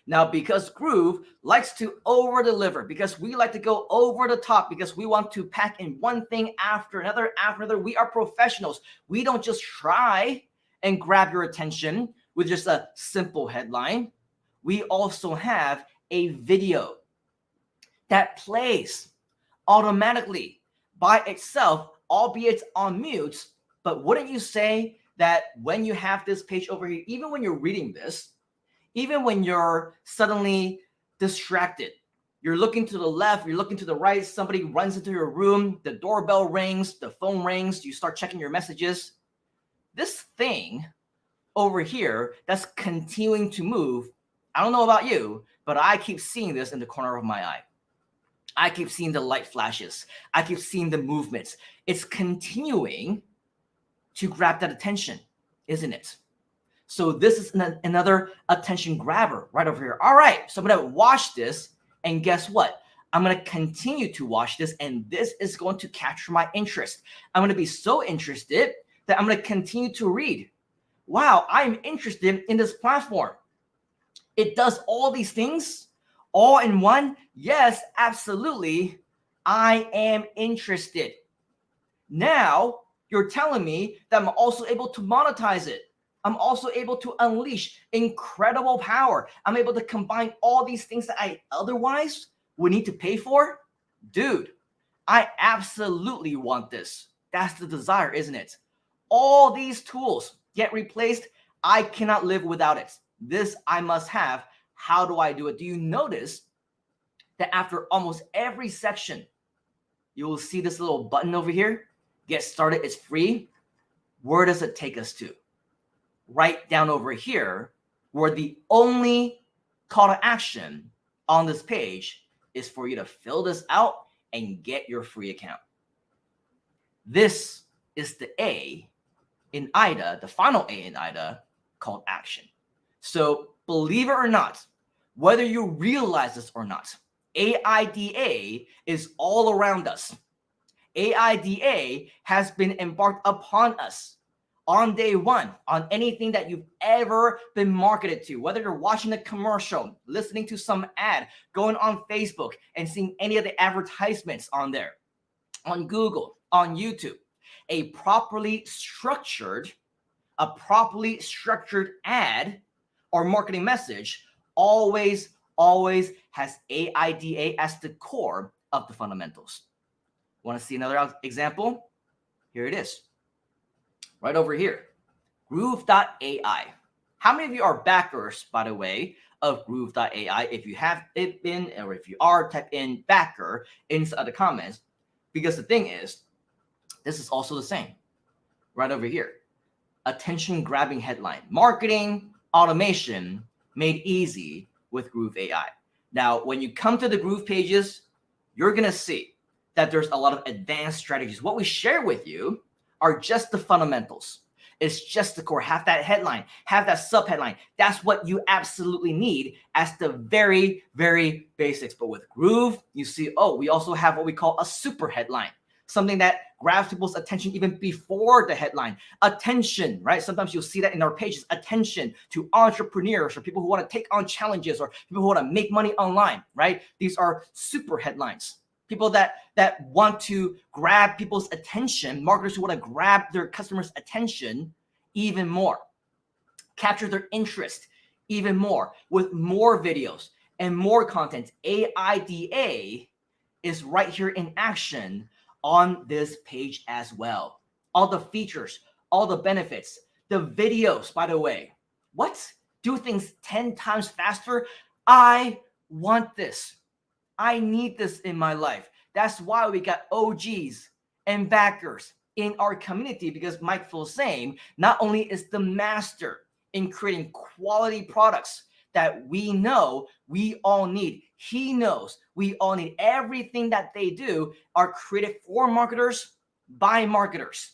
Now, because Groove likes to over-deliver, because we like to go over the top, because we want to pack in one thing after another, we are professionals. We don't just try and grab your attention with just a simple headline. We also have a video that plays automatically by itself, albeit on mute. But wouldn't you say that when you have this page over here, even when you're reading this, even when you're suddenly distracted, you're looking to the left, you're looking to the right, somebody runs into your room, the doorbell rings, the phone rings, you start checking your messages. This thing over here that's continuing to move, I don't know about you, but I keep seeing this in the corner of my eye. I keep seeing the light flashes. I keep seeing the movements. It's continuing to grab that attention, isn't it? So this is another attention grabber right over here. All right, so I'm going to watch this, and guess what? I'm going to continue to watch this, and this is going to capture my interest. I'm going to be so interested that I'm going to continue to read. Wow, I'm interested in this platform. It does all these things all in one. Yes, absolutely. I am interested. Now you're telling me that I'm also able to monetize it. I'm also able to unleash incredible power. I'm able to combine all these things that I otherwise would need to pay for. Dude, I absolutely want this. That's the desire, isn't it? All these tools get replaced. I cannot live without it. This I must have. How do I do it? Do you notice that after almost every section, you will see this little button over here? Get started. It's free. Where does it take us to? Right down over here, where the only call to action on this page is for you to fill this out and get your free account. This is the A in IDA, the final A in IDA, called action. So believe it or not, whether you realize this or not, AIDA is all around us. AIDA has been embarked upon us on day one, on anything that you've ever been marketed to, whether you're watching a commercial, listening to some ad, going on Facebook and seeing any of the advertisements on there, on Google, on YouTube. A properly structured ad or marketing message always has AIDA as the core of the fundamentals. Want to see another example? Here it is. Right over here. Groove.ai. How many of you are backers, by the way, of Groove.ai? If you have it been, or if you are, type in backer inside the comments. Because the thing is, this is also the same. Right over here. Attention grabbing headline. Marketing automation made easy with Groove AI. Now, when you come to the Groove pages, you're going to see that there's a lot of advanced strategies. What we share with you are just the fundamentals. It's just the core. Have that headline, have that subheadline. That's what you absolutely need as the very, very basics. But with Groove, you see, oh, we also have what we call a super headline, something that grabs people's attention even before the headline. Attention, right? Sometimes you'll see that in our pages. Attention to entrepreneurs or people who want to take on challenges or people who want to make money online, right? These are super headlines. People that want to grab people's attention, marketers who want to grab their customers' attention even more, capture their interest even more with more videos and more content. AIDA is right here in action on this page as well. All the features, all the benefits, the videos, by the way. What? Do things 10 times faster? I want this. I need this in my life. That's why we got OGs and backers in our community, because Mike Filsaime not only is the master in creating quality products that we know we all need. He knows we all need. Everything that they do are created for marketers by marketers.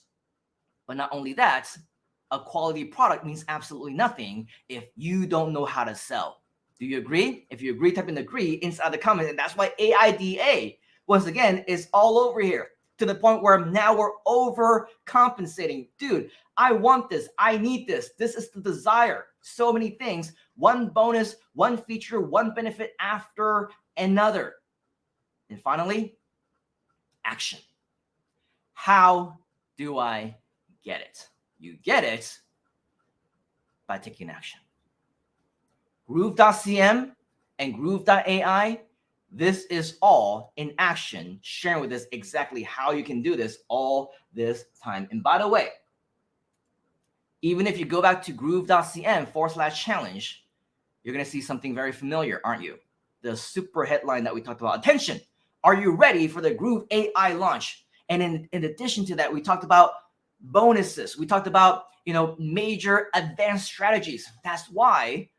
But not only that, a quality product means absolutely nothing if you don't know how to sell. Do you agree? If you agree, type in agree inside the comments. And that's why AIDA, once again, is all over here, to the point where now we're overcompensating. Dude, I want this. I need this. This is the desire. So many things. One bonus, one feature, one benefit after another. And finally, action. How do I get it? You get it by taking action. Groove.cm and Groove.ai, this is all in action, sharing with us exactly how you can do this all this time. And by the way, even if you go back to groove.cm/challenge, you're going to see something very familiar, aren't you? The super headline that we talked about. Attention, are you ready for the Groove AI launch? And in addition to that, we talked about bonuses. We talked about, major advanced strategies. That's why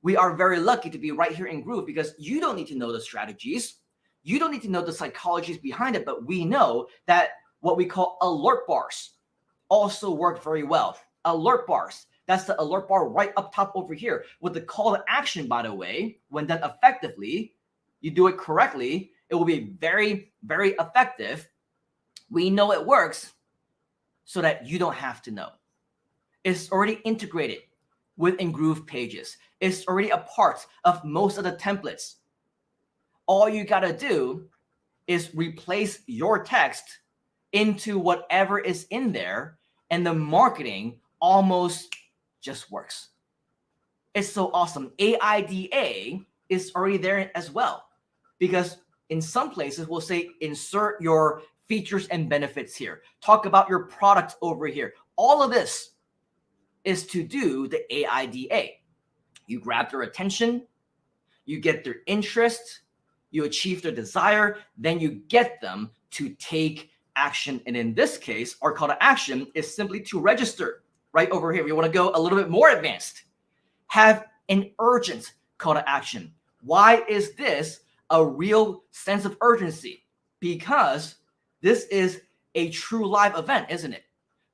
we are very lucky to be right here in Groove, because you don't need to know the strategies. You don't need to know the psychologies behind it, but we know that what we call alert bars also work very well. Alert bars, that's the alert bar right up top over here with the call to action, by the way. When done effectively, you do it correctly, it will be very, very effective. We know it works so that you don't have to know. It's already integrated within Groove pages. It's already a part of most of the templates. All you got to do is replace your text into whatever is in there, and the marketing almost just works. It's so awesome. AIDA is already there as well, because in some places we'll say insert your features and benefits here. Talk about your product over here. All of this is to do the AIDA. You grab their attention, you get their interest, you achieve their desire, then you get them to take action. And in this case, our call to action is simply to register right over here. We want to go a little bit more advanced. Have an urgent call to action. Why is this a real sense of urgency? Because this is a true live event, isn't it?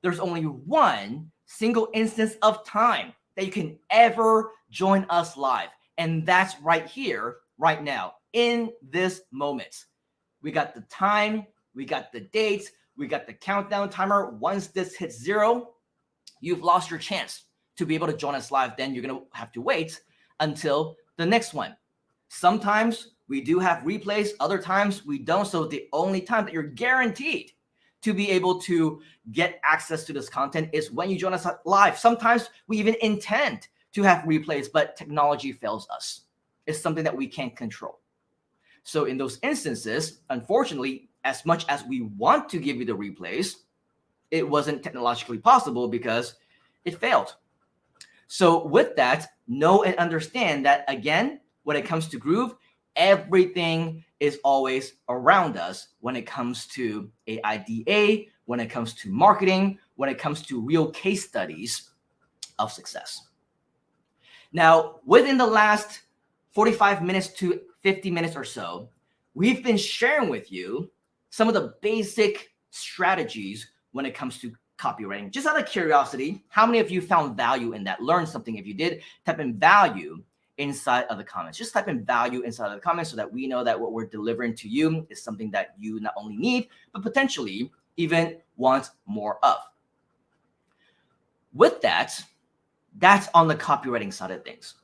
There's only one single instance of time that you can ever join us live. And that's right here, right now, in this moment. We got the time, we got the dates, we got the countdown timer. Once this hits 0, you've lost your chance to be able to join us live. Then you're going to have to wait until the next one. Sometimes we do have replays, other times we don't. So the only time that you're guaranteed to be able to get access to this content is when you join us live. Sometimes we even intend to have replays, but technology fails us. It's something that we can't control. So in those instances, unfortunately, as much as we want to give you the replays, it wasn't technologically possible because it failed. So with that, know and understand that, again, when it comes to Groove, everything is always around us when it comes to AIDA, when it comes to marketing, when it comes to real case studies of success. Now, within the last 45 minutes to 50 minutes or so, we've been sharing with you some of the basic strategies when it comes to copywriting. Just out of curiosity, how many of you found value in that? Learned something? If you did, type in value inside of the comments. Just type in value inside of the comments so that we know that what we're delivering to you is something that you not only need, but potentially even want more of. With that, that's on the copywriting side of things.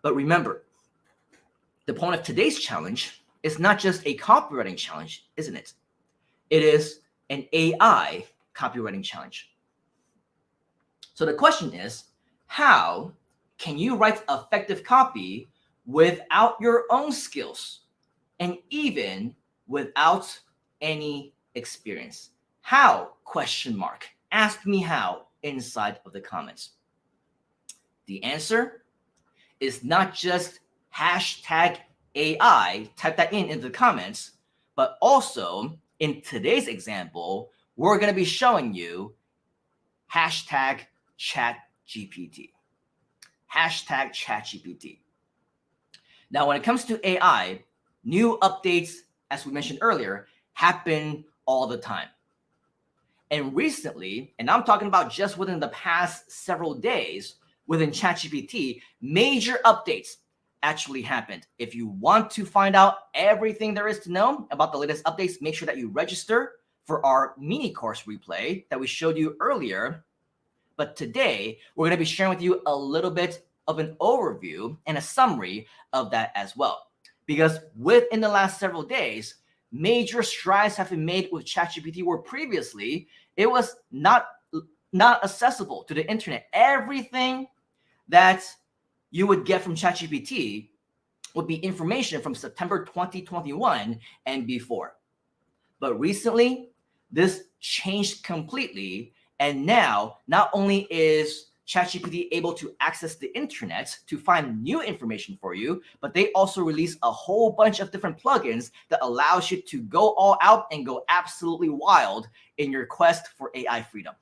But remember, the point of today's challenge is not just a copywriting challenge, isn't it? It is an AI copywriting challenge. So the question is, how can you write effective copy without your own skills and even without any experience? How? Question mark. Ask me how inside of the comments. The answer is not just hashtag AI, type that in the comments, but also in today's example, we're going to be showing you hashtag ChatGPT. Hashtag ChatGPT. Now, when it comes to AI, new updates, as we mentioned earlier, happen all the time. And recently, and I'm talking about just within the past several days, within ChatGPT, major updates actually happened. If you want to find out everything there is to know about the latest updates, make sure that you register for our mini course replay that we showed you earlier. But today, we're going to be sharing with you a little bit of an overview and a summary of that as well. Because within the last several days, major strides have been made with ChatGPT where previously it was not accessible to the internet. Everything that you would get from ChatGPT would be information from September 2021 and before. But recently, this changed completely. And now, not only is ChatGPT able to access the internet to find new information for you, but they also release a whole bunch of different plugins that allows you to go all out and go absolutely wild in your quest for AI freedom.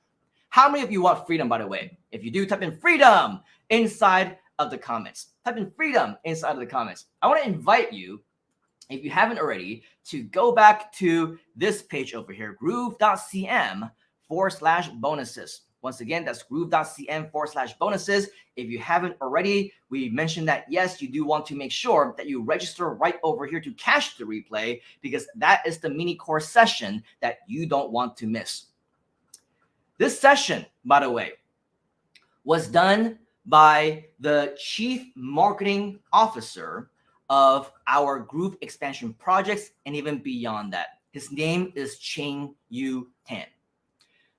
How many of you want freedom, by the way? If you do, type in freedom inside of the comments. Type in freedom inside of the comments. I want to invite you, if you haven't already, to go back to this page over here, groove.cm/bonuses. Once again, that's groove.cm/bonuses. If you haven't already, we mentioned that, yes, you do want to make sure that you register right over here to catch the replay, because that is the mini course session that you don't want to miss. This session, by the way, was done by the Chief Marketing Officer of our Groove expansion projects and even beyond that. His name is Ching-Yu Tan.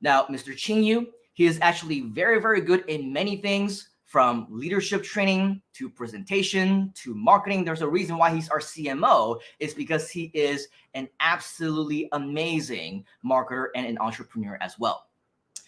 Now, Mr. Ching-Yu, he is actually very, very good in many things, from leadership training to presentation to marketing. There's a reason why he's our CMO, is because he is an absolutely amazing marketer and an entrepreneur as well.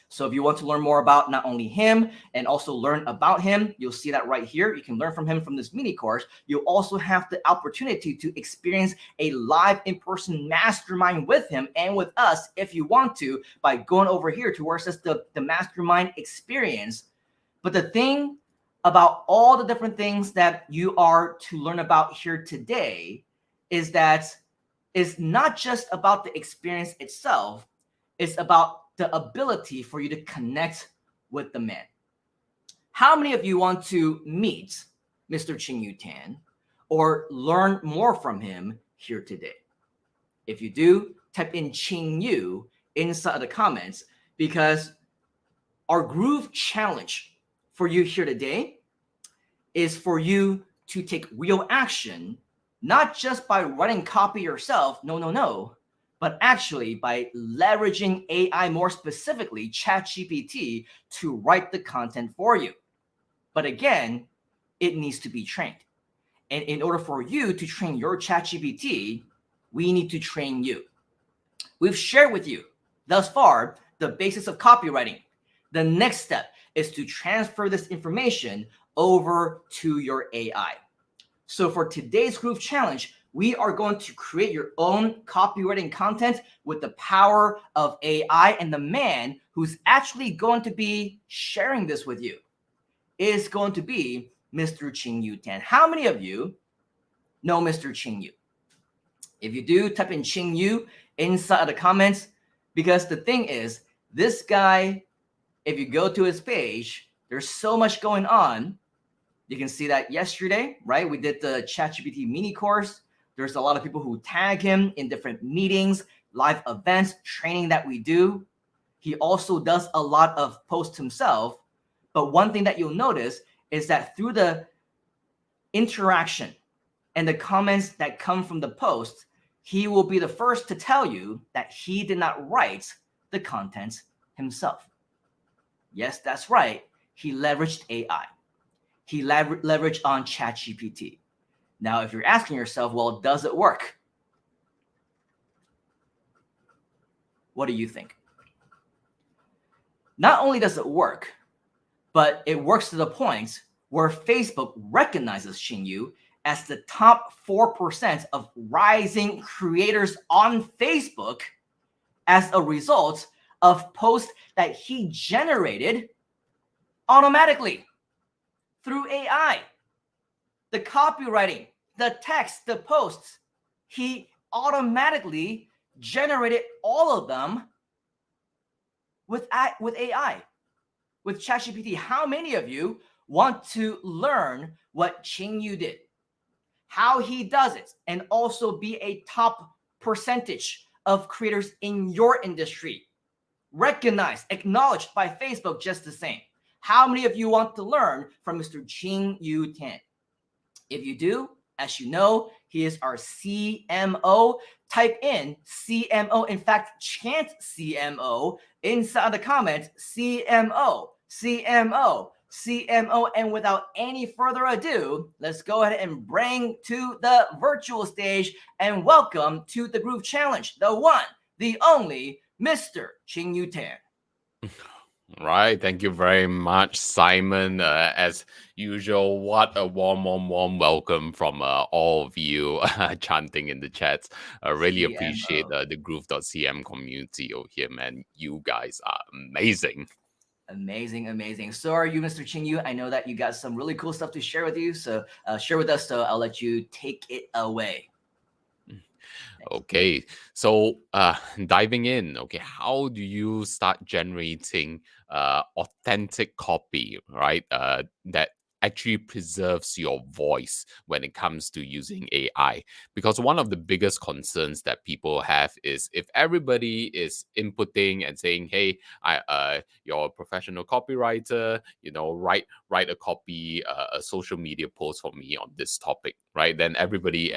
So if you want to learn more about not only him and also learn about him, you'll see that right here. You can learn from him from this mini course. You'll also have the opportunity to experience a live in-person mastermind with him and with us if you want to, by going over here to where it says the mastermind experience. But the thing about all the different things that you are to learn about here today is that it's not just about the experience itself. It's about the ability for you to connect with the man. How many of you want to meet Mr. Ching-Yu Tan or learn more from him here today? If you do, type in Ching-Yu inside the comments, because our Groove challenge for you here today is for you to take real action, not just by writing copy yourself, no, but actually by leveraging AI, more specifically ChatGPT, to write the content for you. But again, it needs to be trained. And in order for you to train your ChatGPT, we need to train you. We've shared with you thus far the basics of copywriting. The next step is to transfer this information over to your AI. So for today's Groove Challenge, we are going to create your own copywriting content with the power of AI, and the man who's actually going to be sharing this with you is going to be Mr. Qing Yu Tan. How many of you know Mr. Qing Yu? If you do, type in Qing Yu inside of the comments, because the thing is, this guy, if you go to his page, there's so much going on. You can see that yesterday, right? We did the ChatGPT mini course. There's a lot of people who tag him in different meetings, live events, training that we do. He also does a lot of posts himself. But one thing that you'll notice is that through the interaction and the comments that come from the post, he will be the first to tell you that he did not write the content himself. Yes, that's right. He leveraged AI. He leveraged on ChatGPT. Now, if you're asking yourself, well, does it work? What do you think? Not only does it work, but it works to the point where Facebook recognizes Qing Yu as the top 4% of rising creators on Facebook as a result of posts that he generated automatically through AI. The copywriting, the text, the posts, he automatically generated all of them with AI, with ChatGPT. How many of you want to learn what Qing Yu did, how he does it, and also be a top percentage of creators in your industry, recognized, acknowledged by Facebook just the same? How many of you want to learn from Mr. Qing Yu Tan? If you do, as you know, he is our CMO. Type in CMO. In fact, chant CMO inside the comments. CMO, CMO, CMO. And without any further ado, let's go ahead and bring to the virtual stage and welcome to the Groove Challenge, the one, the only, Mr. Qing Yu Tan.
Right. Thank you very much, Simon. As usual, what a warm welcome from all of you chanting in the chats. I really appreciate the Groove.cm community over here, man. You guys are amazing.
Amazing. So are you, Mr. Qing Yu. I know that you got some really cool stuff to share with you. So share with us. So I'll let you take it away.
Okay, so diving in, okay, how do you start generating authentic copy, right? That actually preserves your voice when it comes to using AI. Because one of the biggest concerns that people have is if everybody is inputting and saying, "Hey, you're a professional copywriter, write a copy, a social media post for me on this topic," right? Then everybody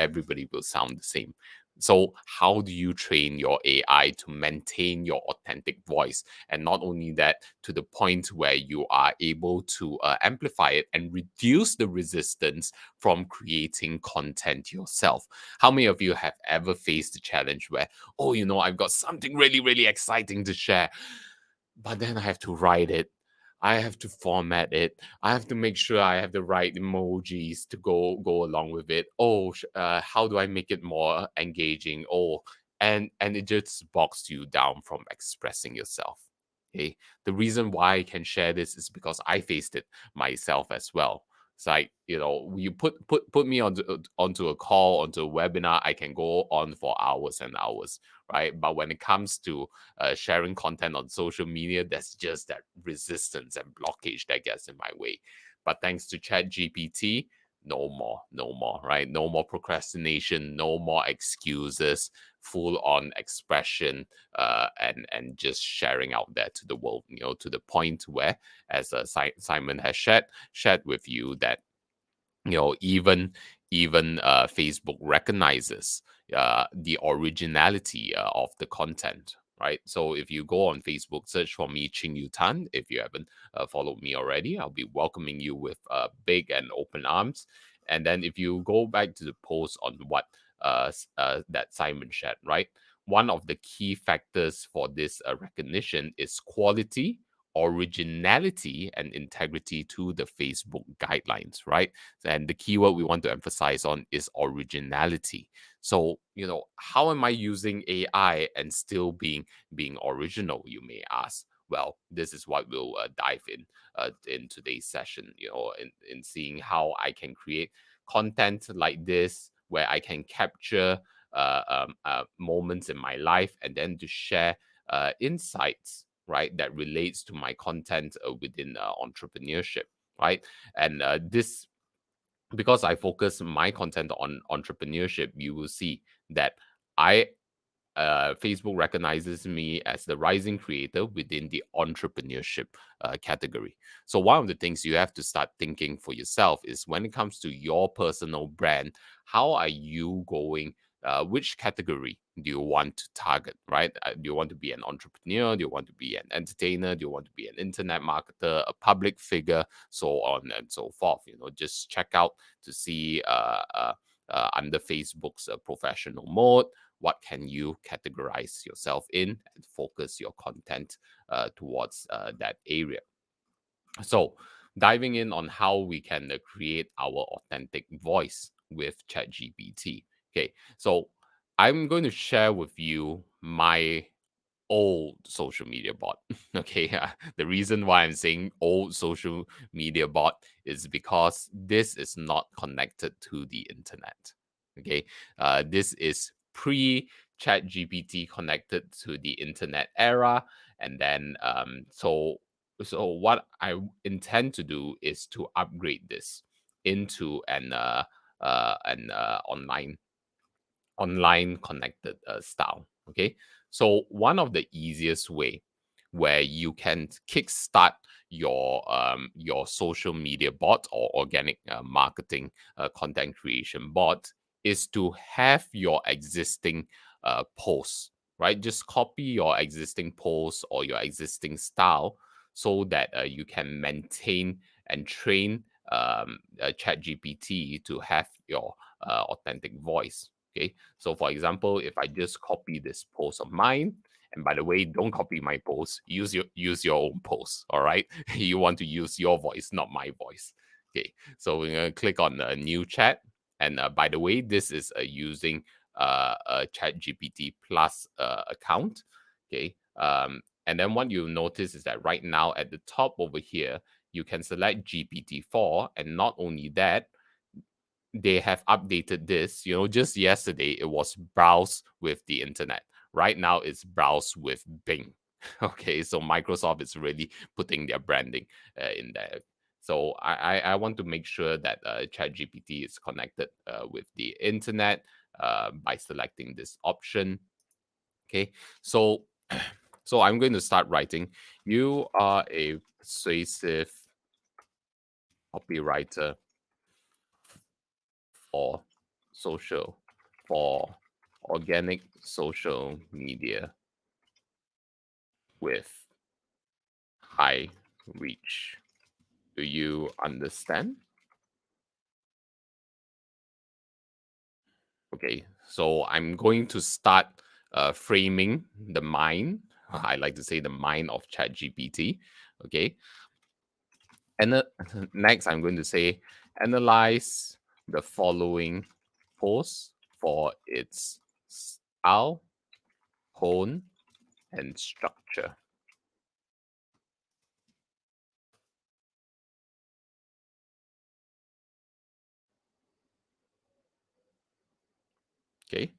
will sound the same. So how do you train your AI to maintain your authentic voice? And not only that, to the point where you are able to amplify it and reduce the resistance from creating content yourself. How many of you have ever faced the challenge where, oh, I've got something really, really exciting to share, but then I have to write it. I have to format it. I have to make sure I have the right emojis to go along with it. Oh, how do I make it more engaging? Oh, and it just bogs you down from expressing yourself. Okay, the reason why I can share this is because I faced it myself as well. It's like, you put me onto a call, onto a webinar, I can go on for hours and hours, right? But when it comes to sharing content on social media, there's just that resistance and blockage that gets in my way. But thanks to ChatGPT, no more, right? No more procrastination, no more excuses, full on expression, and just sharing out there to the world, to the point where, as Simon has shared with you, that even Facebook recognizes the originality of the content, right? So if you go on Facebook, search for me, Ching Yu Tan. If you haven't followed me already, I'll be welcoming you with big and open arms. And then if you go back to the post on what that Simon shared, right? One of the key factors for this recognition is quality, originality, and integrity to the Facebook guidelines, right? And the keyword we want to emphasize on is originality. So, how am I using AI and still being original, you may ask? Well, this is what we'll dive in today's session, in seeing how I can create content like this, where I can capture moments in my life and then to share insights, right, that relates to my content within entrepreneurship, right? And this, because I focus my content on entrepreneurship, you will see that I Facebook recognizes me as the rising creator within the entrepreneurship category. So, one of the things you have to start thinking for yourself is when it comes to your personal brand, how are you going? Which category do you want to target, right? Do you want to be an entrepreneur? Do you want to be an entertainer? Do you want to be an internet marketer, a public figure, so on and so forth? Just check out to see under Facebook's professional mode, what can you categorize yourself in and focus your content towards that area. So, diving in on how we can create our authentic voice with ChatGPT. Okay, so I'm going to share with you my old social media bot. Okay, the reason why I'm saying old social media bot is because this is not connected to the internet. Okay, this is pre Chat GPT connected to the internet era, and then so what I intend to do is to upgrade this into an online connected style. Okay, so one of the easiest way where you can kickstart your social media bot or organic marketing content creation bot is to have your existing posts, right? Just copy your existing posts or your existing style so that you can maintain and train chat gpt to have your authentic voice. Okay, so for example, if I just copy this post of mine, and by the way, don't copy my post. Use your own post. All right, you want to use your voice, not my voice. Okay, so we're gonna click on the new chat, and by the way, this is using a Chat GPT Plus account. Okay, and then what you'll notice is that right now at the top over here, you can select GPT-4, and not only that, they have updated this. Just yesterday it was browse with the internet. Right now it's browse with Bing. Okay, so Microsoft is really putting their branding in there. So I want to make sure that ChatGPT is connected with the internet by selecting this option. Okay, so so I'm going to start writing. You are a persuasive copywriter for social, for organic social media with high reach. Do you understand? Okay, so I'm going to start framing the mind. I like to say the mind of ChatGPT. Okay, and next I'm going to say analyze the following post for its style, tone, and structure. Okay.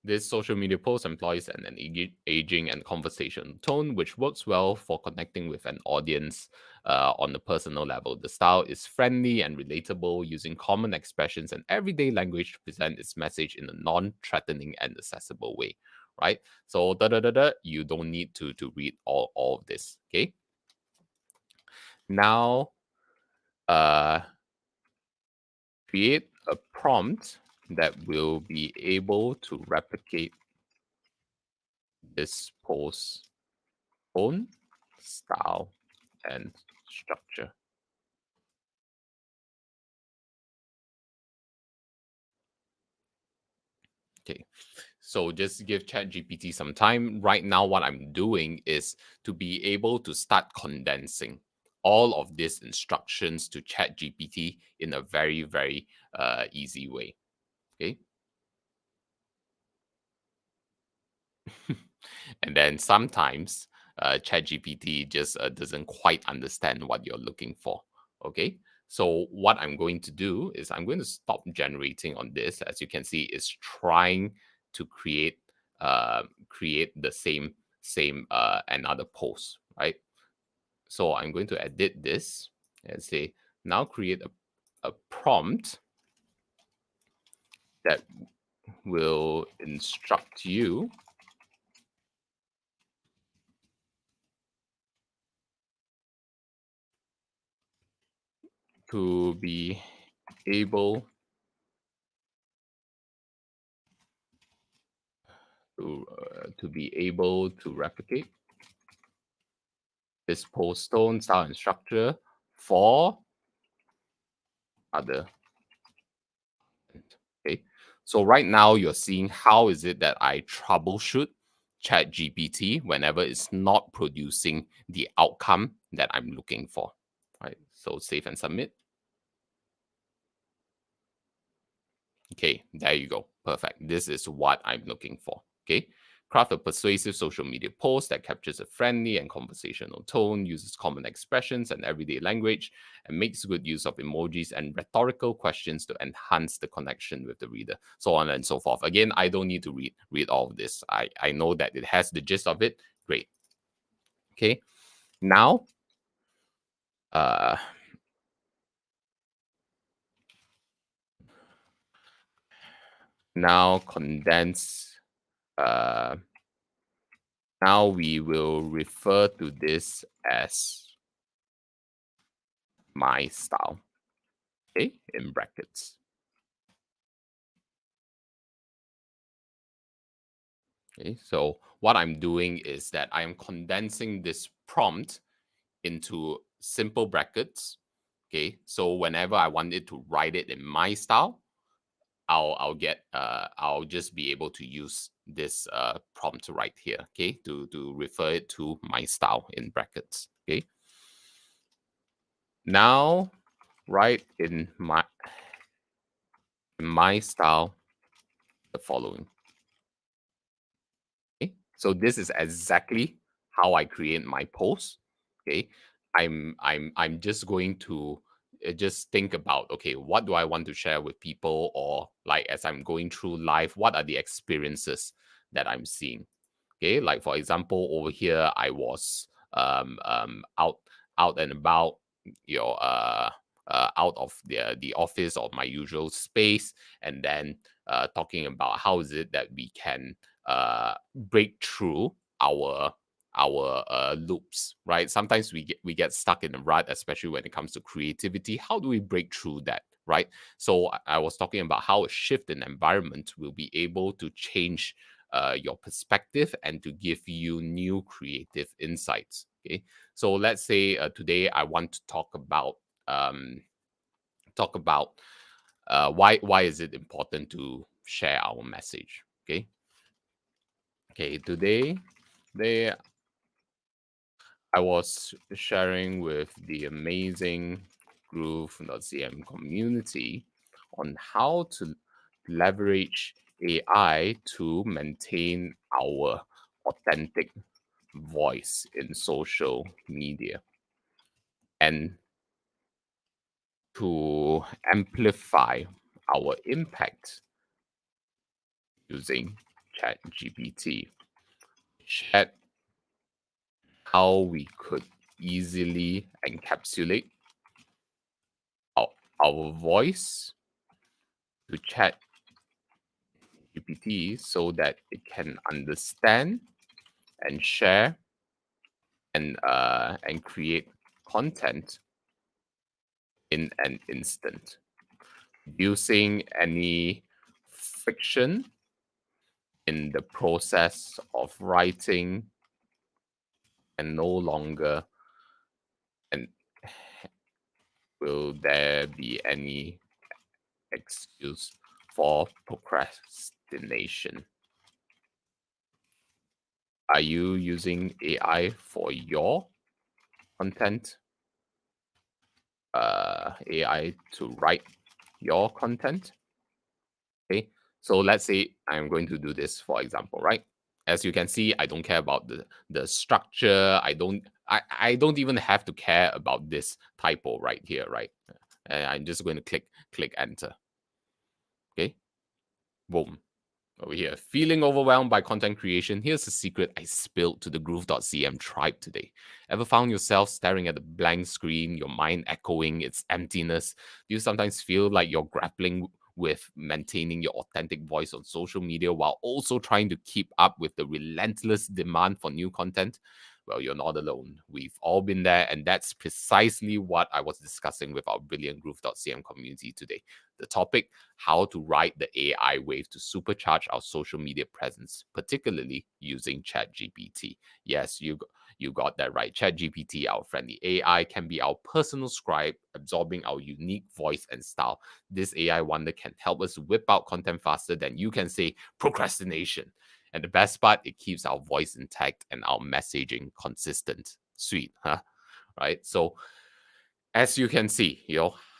This social media post employs an engaging and conversation tone, which works well for connecting with an audience on the personal level. The style is friendly and relatable, using common expressions and everyday language to present its message in a non-threatening and accessible way. Right? So you don't need to read all of this. Okay. Now, uh, create a prompt that will be able to replicate this post tone, style, and structure. Okay, so just give ChatGPT some time. Right now, what I'm doing is to be able to start condensing all of these instructions to ChatGPT in a very, very easy way. Okay. And then sometimes ChatGPT just doesn't quite understand what you're looking for. Okay. So what I'm going to do is I'm going to stop generating on this. As you can see, it's trying to create the same another post, right? So I'm going to edit this and say now create a prompt that will instruct you to be able to be able to replicate this post tone, style, and structure for other. Okay, so right now you're seeing how is it that I troubleshoot ChatGPT whenever it's not producing the outcome that I'm looking for. Right, so save and submit. Okay, there you go. Perfect. This is what I'm looking for. Okay. Craft a persuasive social media post that captures a friendly and conversational tone, uses common expressions and everyday language, and makes good use of emojis and rhetorical questions to enhance the connection with the reader, so on and so forth. Again, I don't need to read all of this. I know that it has the gist of it. Great. Okay. Now, uh, now condense. Now we will refer to this as my style, okay, in brackets. Okay, so what I'm doing is that I'm condensing this prompt into simple brackets. Okay, so whenever I want it to write it in my style, I'll just be able to use this prompt right here, okay, to refer it to my style in brackets. Okay, now write in my style the following. Okay, so this is exactly how I create my post. Okay, I'm just going to just think about, okay, what do I want to share with people, or like as I'm going through life, what are the experiences that I'm seeing. Okay, like for example, over here I was out and about, you know, out of the office or my usual space, and then talking about how is it that we can break through our loops, right? Sometimes we get stuck in a rut, especially when it comes to creativity. How do we break through that, right? So I was talking about how a shift in environment will be able to change your perspective and to give you new creative insights. Okay, so let's say today I want to um, talk about why is it important to share our message. Okay, today I was sharing with the amazing Groove.cm community on how to leverage AI to maintain our authentic voice in social media and to amplify our impact using ChatGPT. Chat how we could easily encapsulate our, our voice to Chat GPT so that it can understand and share and create content in an instant, reducing any friction in the process of writing and no longer, and will there be any excuse for procrastination? Are you using AI for your content? AI to write your content? Okay, so let's say I'm going to do this, for example, right? As you can see, I don't care about the structure. I don't even have to care about this typo right here, right? And I'm just going to click enter. Okay, boom. Over here, feeling overwhelmed by content creation? Here's a secret I spilled to the Groove.cm tribe today. Ever found yourself staring at a blank screen, your mind echoing its emptiness? Do you sometimes feel like you're grappling with maintaining your authentic voice on social media while also trying to keep up with the relentless demand for new content? Well, you're not alone. We've all been there, and that's precisely what I was discussing with our brilliant Groove.cm community today. The topic: how to ride the AI wave to supercharge our social media presence, particularly using ChatGPT. Yes, you got that right. ChatGPT, our friendly AI, can be our personal scribe, absorbing our unique voice and style. This AI wonder can help us whip out content faster than you can say procrastination. And the best part, it keeps our voice intact and our messaging consistent. Sweet, huh? Right? So as you can see,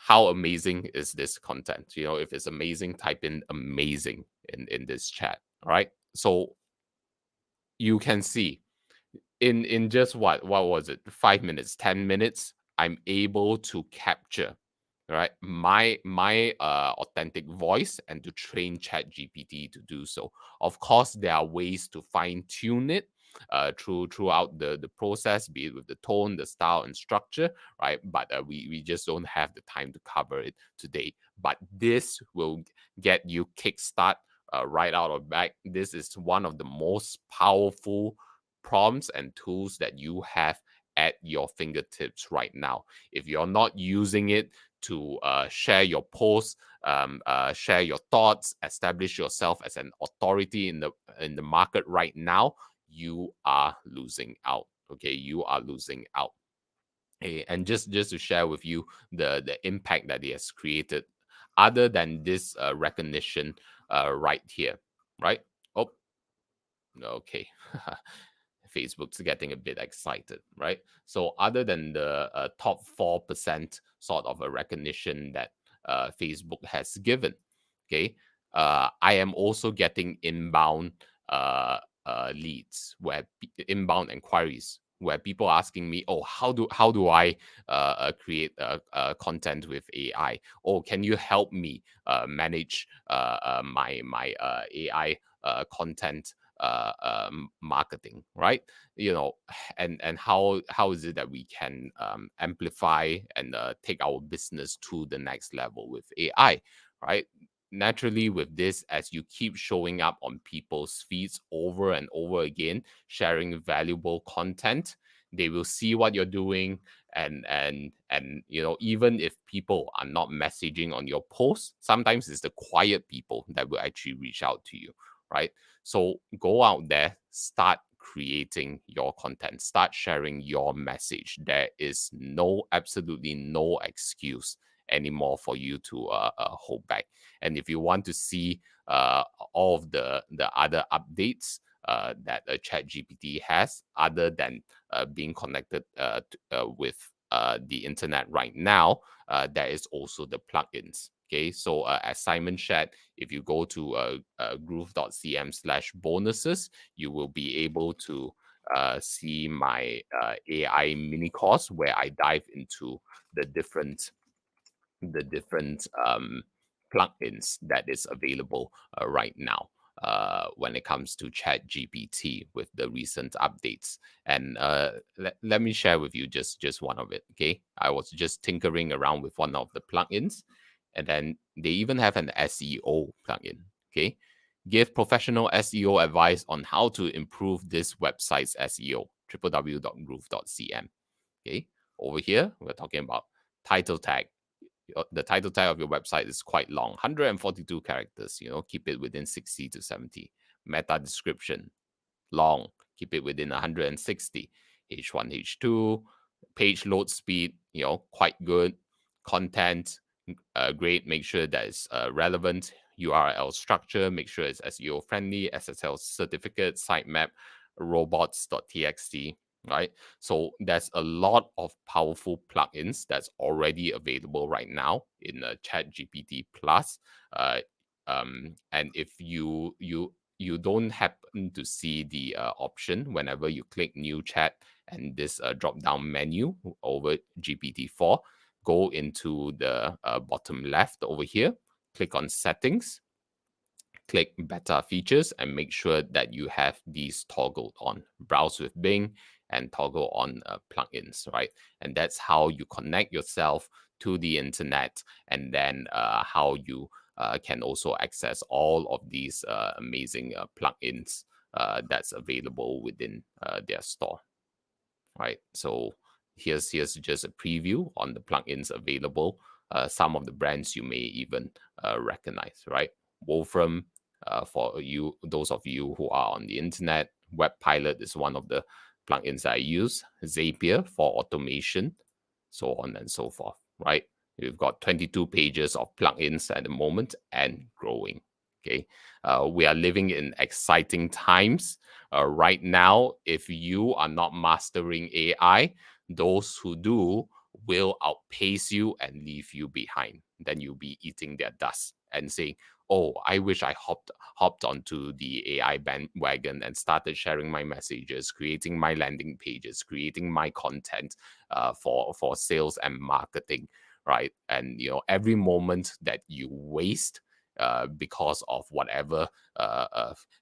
how amazing is this content? If it's amazing, type in amazing in this chat. All right. So you can see in just what was it, 5 minutes, 10 minutes, I'm able to capture, right, my authentic voice and to train Chat GPT to do so. Of course, there are ways to fine tune it throughout the process, be it with the tone, the style, and structure, right? But we just don't have the time to cover it today. But this will get you kickstart right out of back. This is one of the most powerful prompts and tools that you have at your fingertips right now. If you're not using it to share your posts, share your thoughts, establish yourself as an authority in the market right now, you are losing out. Okay, you are losing out. And just to share with you the impact that it has created, other than this recognition right here, right? Oh, okay. Facebook's getting a bit excited, right? So other than the top 4% sort of a recognition that Facebook has given, okay, I am also getting inbound leads, inbound inquiries where people are asking me, oh, how do I create content with AI? Oh, can you help me manage my AI content marketing, right? And how is it that we can amplify and take our business to the next level with AI, right? Naturally, with this, as you keep showing up on people's feeds over and over again, sharing valuable content, they will see what you're doing. And even if people are not messaging on your post, sometimes it's the quiet people that will actually reach out to you, right? So go out there, start creating your content, start sharing your message. There is absolutely no excuse anymore for you to hold back. And if you want to see all of the other updates that ChatGPT has, other than being connected with the internet right now, there is also the plugins. Okay, so as Simon shared, if you go to groove.cm/bonuses, you will be able to see my AI mini course where I dive into the different plugins that is available right now when it comes to Chat GPT with the recent updates. And let me share with you just one of it. Okay, I was just tinkering around with one of the plugins, and then they even have an SEO plugin. Okay, give professional SEO advice on how to improve this website's SEO. www.groove.cm. Okay, over here we're talking about title tag. The title tag of your website is quite long, 142 characters. Keep it within 60 to 70 Meta description, long, keep it within 160. H1, H2, page load speed, quite good. Content, great. Make sure that it's relevant. URL structure, make sure it's SEO friendly. SSL certificate, sitemap, robots.txt, right? So there's a lot of powerful plugins that's already available right now in ChatGPT Plus. And if you don't happen to see the option whenever you click new chat and this drop down menu over GPT-4, go into the bottom left over here, click on settings, click beta features, and make sure that you have these toggled on. Browse with Bing and toggle on plugins, right? And that's how you connect yourself to the internet, and then how you can also access all of these amazing plugins that's available within their store, right? So here's just a preview on the plugins available. Some of the brands you may even recognize, right? Wolfram, for you, those of you who are on the internet, Web Pilot is one of the plugins I use. Zapier for automation, so on and so forth, right? We've got 22 pages of plugins at the moment and growing. Okay, we are living in exciting times. Right now, if you are not mastering AI, those who do will outpace you and leave you behind. Then you'll be eating their dust and saying, "Oh, I wish I hopped onto the AI bandwagon and started sharing my messages, creating my landing pages, creating my content for sales and marketing." Right, and every moment that you waste because of whatever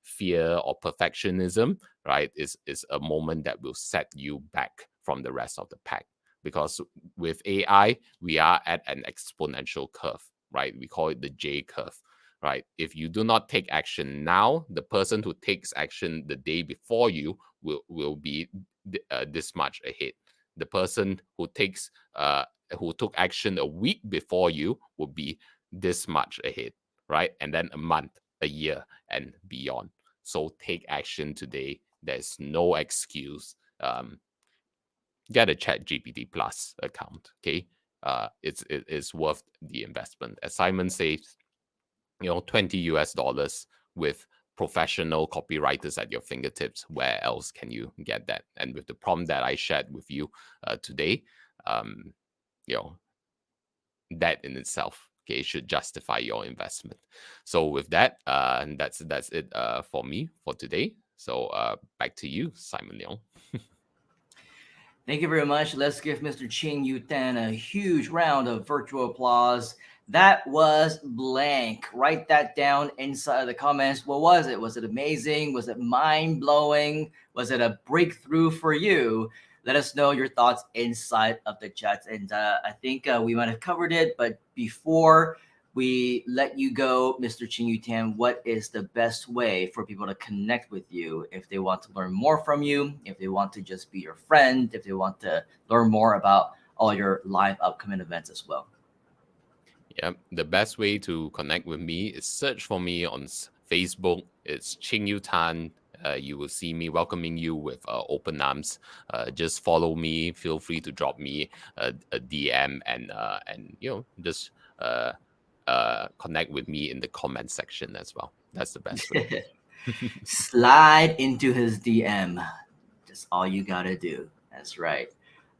fear or perfectionism, right, is a moment that will set you back from the rest of the pack. Because with AI, we are at an exponential curve, right? We call it the J curve, right? If you do not take action now, the person who takes action the day before you will be this much ahead. The person who took action a week before you will be this much ahead, right? And then a month, a year, and beyond. So take action today. There's no excuse. Get a Chat GPT Plus account. Okay, it's worth the investment. As Simon says, $20 with professional copywriters at your fingertips. Where else can you get that? And with the prompt that I shared with you today, you know that in itself, okay, should justify your investment. So with that, that's it for me for today. So back to you, Simon Leong.
Thank you very much. Let's give Mr. Qing Yu Tan a huge round of virtual applause. That was blank. Write that down inside of the comments. What was it? Was it amazing? Was it mind-blowing? Was it a breakthrough for you? Let us know your thoughts inside of the chat. And I think we might have covered it, but before we let you go, Mr. Qing Yu Tan, what is the best way for people to connect with you if they want to learn more from you, if they want to just be your friend, if they want to learn more about all your live upcoming events as well?
Yeah, the best way to connect with me is search for me on Facebook. It's Qing Yu Tan. You will see me welcoming you with open arms. Just follow me. Feel free to drop me a DM and just connect with me in the comment section as well. That's the best way.
Slide into his DM. That's all you gotta do. That's right.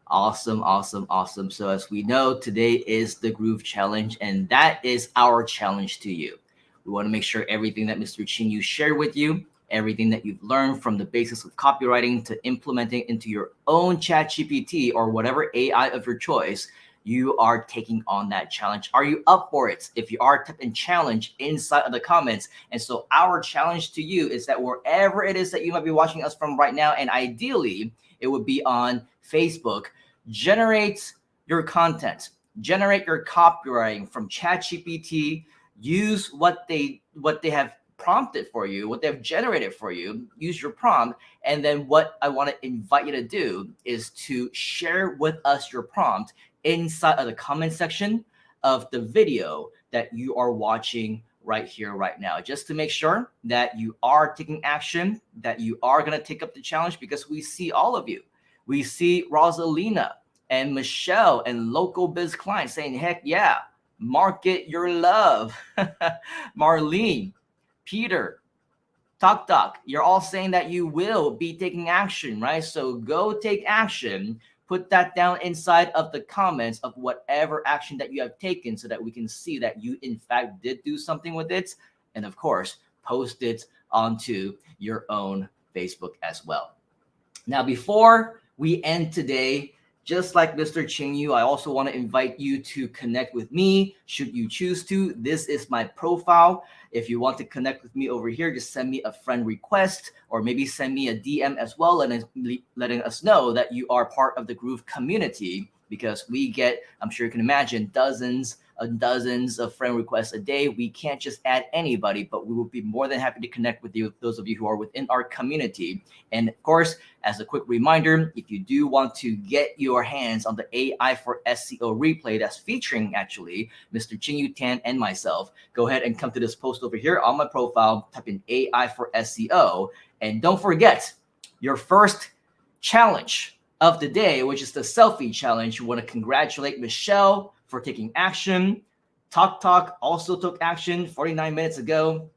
Awesome, awesome, awesome. So as we know, today is the Groove Challenge, and that is our challenge to you. We want to make sure everything that Mr. Qing Yu shared with you, everything that you've learned from the basics of copywriting to implementing into your own ChatGPT or whatever AI of your choice, you are taking on that challenge. Are you up for it? If you are, type in challenge inside of the comments. And so our challenge to you is that wherever it is that you might be watching us from right now, and ideally it would be on Facebook, generate your content, generate your copywriting from ChatGPT. Use what they have prompted for you, what they've generated for you. Use your prompt, and then what I want to invite you to do is to share with us your prompt inside of the comment section of the video that you are watching right here, right now, just to make sure that you are taking action, that you are going to take up the challenge, because we see all of you. We see Rosalina and Michelle and local biz clients saying, heck yeah, market your love. Marlene, Peter, Talk, you're all saying that you will be taking action, right? So go take action. Put that down inside of the comments of whatever action that you have taken, so that we can see that you in fact did do something with it. And of course, post it onto your own Facebook as well. Now, before we end today, just like Mr. Qingyu, I also want to invite you to connect with me should you choose to. This is my profile. If you want to connect with me over here, just send me a friend request, or maybe send me a DM as well, and letting us know that you are part of the Groove community, because we get, I'm sure you can imagine, dozens and dozens of friend requests a day. We can't just add anybody, but we will be more than happy to connect with you, those of you who are within our community. And of course, as a quick reminder, if you do want to get your hands on the AI for SEO replay that's featuring actually Mr. Qingyu Tan and myself, go ahead and come to this post over here on my profile, type in AI for SEO, and don't forget your first challenge of the day, which is the selfie challenge. You want to congratulate Michelle for taking action. Talk also took action 49 minutes ago.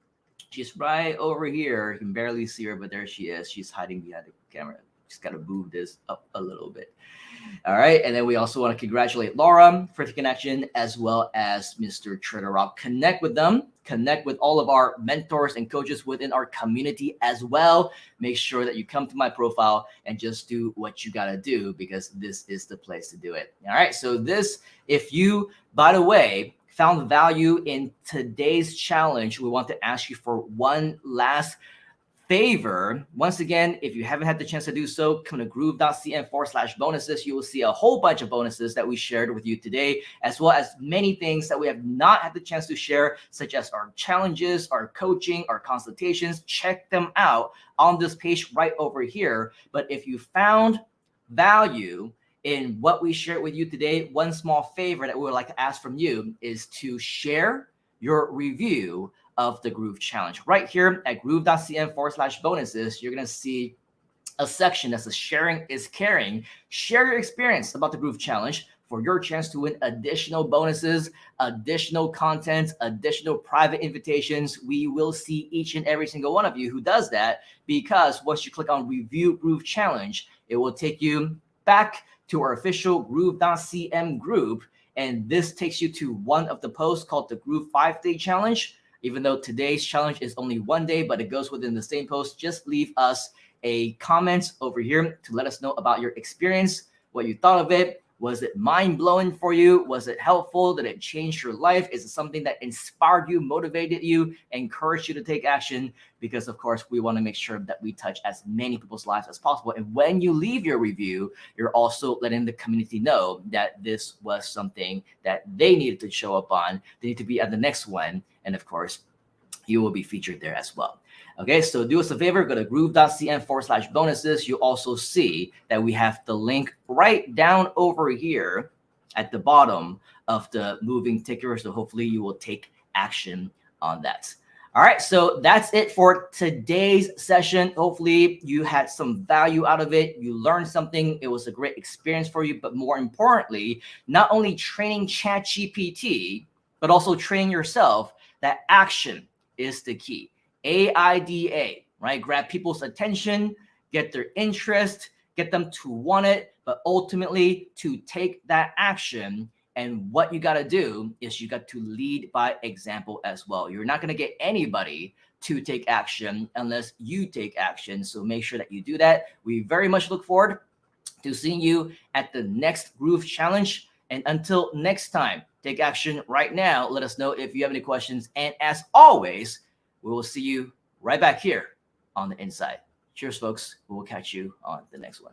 She's right over here. You can barely see her, but there she is. She's hiding behind the camera. Just got to move this up a little bit. All right. And then we also want to congratulate Laura for taking action, as well as Mr. Trader Rob. Connect with them. Connect with all of our mentors and coaches within our community as well. Make sure that you come to my profile and just do what you got to do, because this is the place to do it. All right. So this, if you, by the way, found value in today's challenge, we want to ask you for one last favor. Once again, if you haven't had the chance to do so, come to groove.cn/bonuses. You will see a whole bunch of bonuses that we shared with you today, as well as many things that we have not had the chance to share, such as our challenges, our coaching, our consultations. Check them out on this page right over here. But if you found value in what we shared with you today, one small favor that we would like to ask from you is to share your review of the Groove Challenge. Right here at groove.cn/bonuses, you're going to see a section that says sharing is caring. Share your experience about the Groove Challenge for your chance to win additional bonuses, additional content, additional private invitations. We will see each and every single one of you who does that, because once you click on Review Groove Challenge, it will take you back to our official groove.cn group. And this takes you to one of the posts called the Groove 5-Day Challenge. Even though today's challenge is only 1 day, but it goes within the same post, just leave us a comment over here to let us know about your experience, what you thought of it. Was it mind-blowing for you? Was it helpful? Did it change your life? Is it something that inspired you, motivated you, encouraged you to take action? Because, of course, we want to make sure that we touch as many people's lives as possible. And when you leave your review, you're also letting the community know that this was something that they needed to show up on. They need to be at the next one. And, of course, you will be featured there as well. Okay, so do us a favor, go to groove.cn/bonuses. You'll also see that we have the link right down over here at the bottom of the moving ticker. So hopefully you will take action on that. All right, so that's it for today's session. Hopefully you had some value out of it. You learned something. It was a great experience for you. But more importantly, not only training ChatGPT, but also training yourself that action is the key. AIDA, right? Grab people's attention, get their interest, get them to want it, but ultimately to take that action. And what you got to do is you got to lead by example as well. You're not going to get anybody to take action unless you take action. So make sure that you do that. We very much look forward to seeing you at the next Groove Challenge. And until next time, take action right now. Let us know if you have any questions. And as always, we will see you right back here on the inside. Cheers, folks. We will catch you on the next one.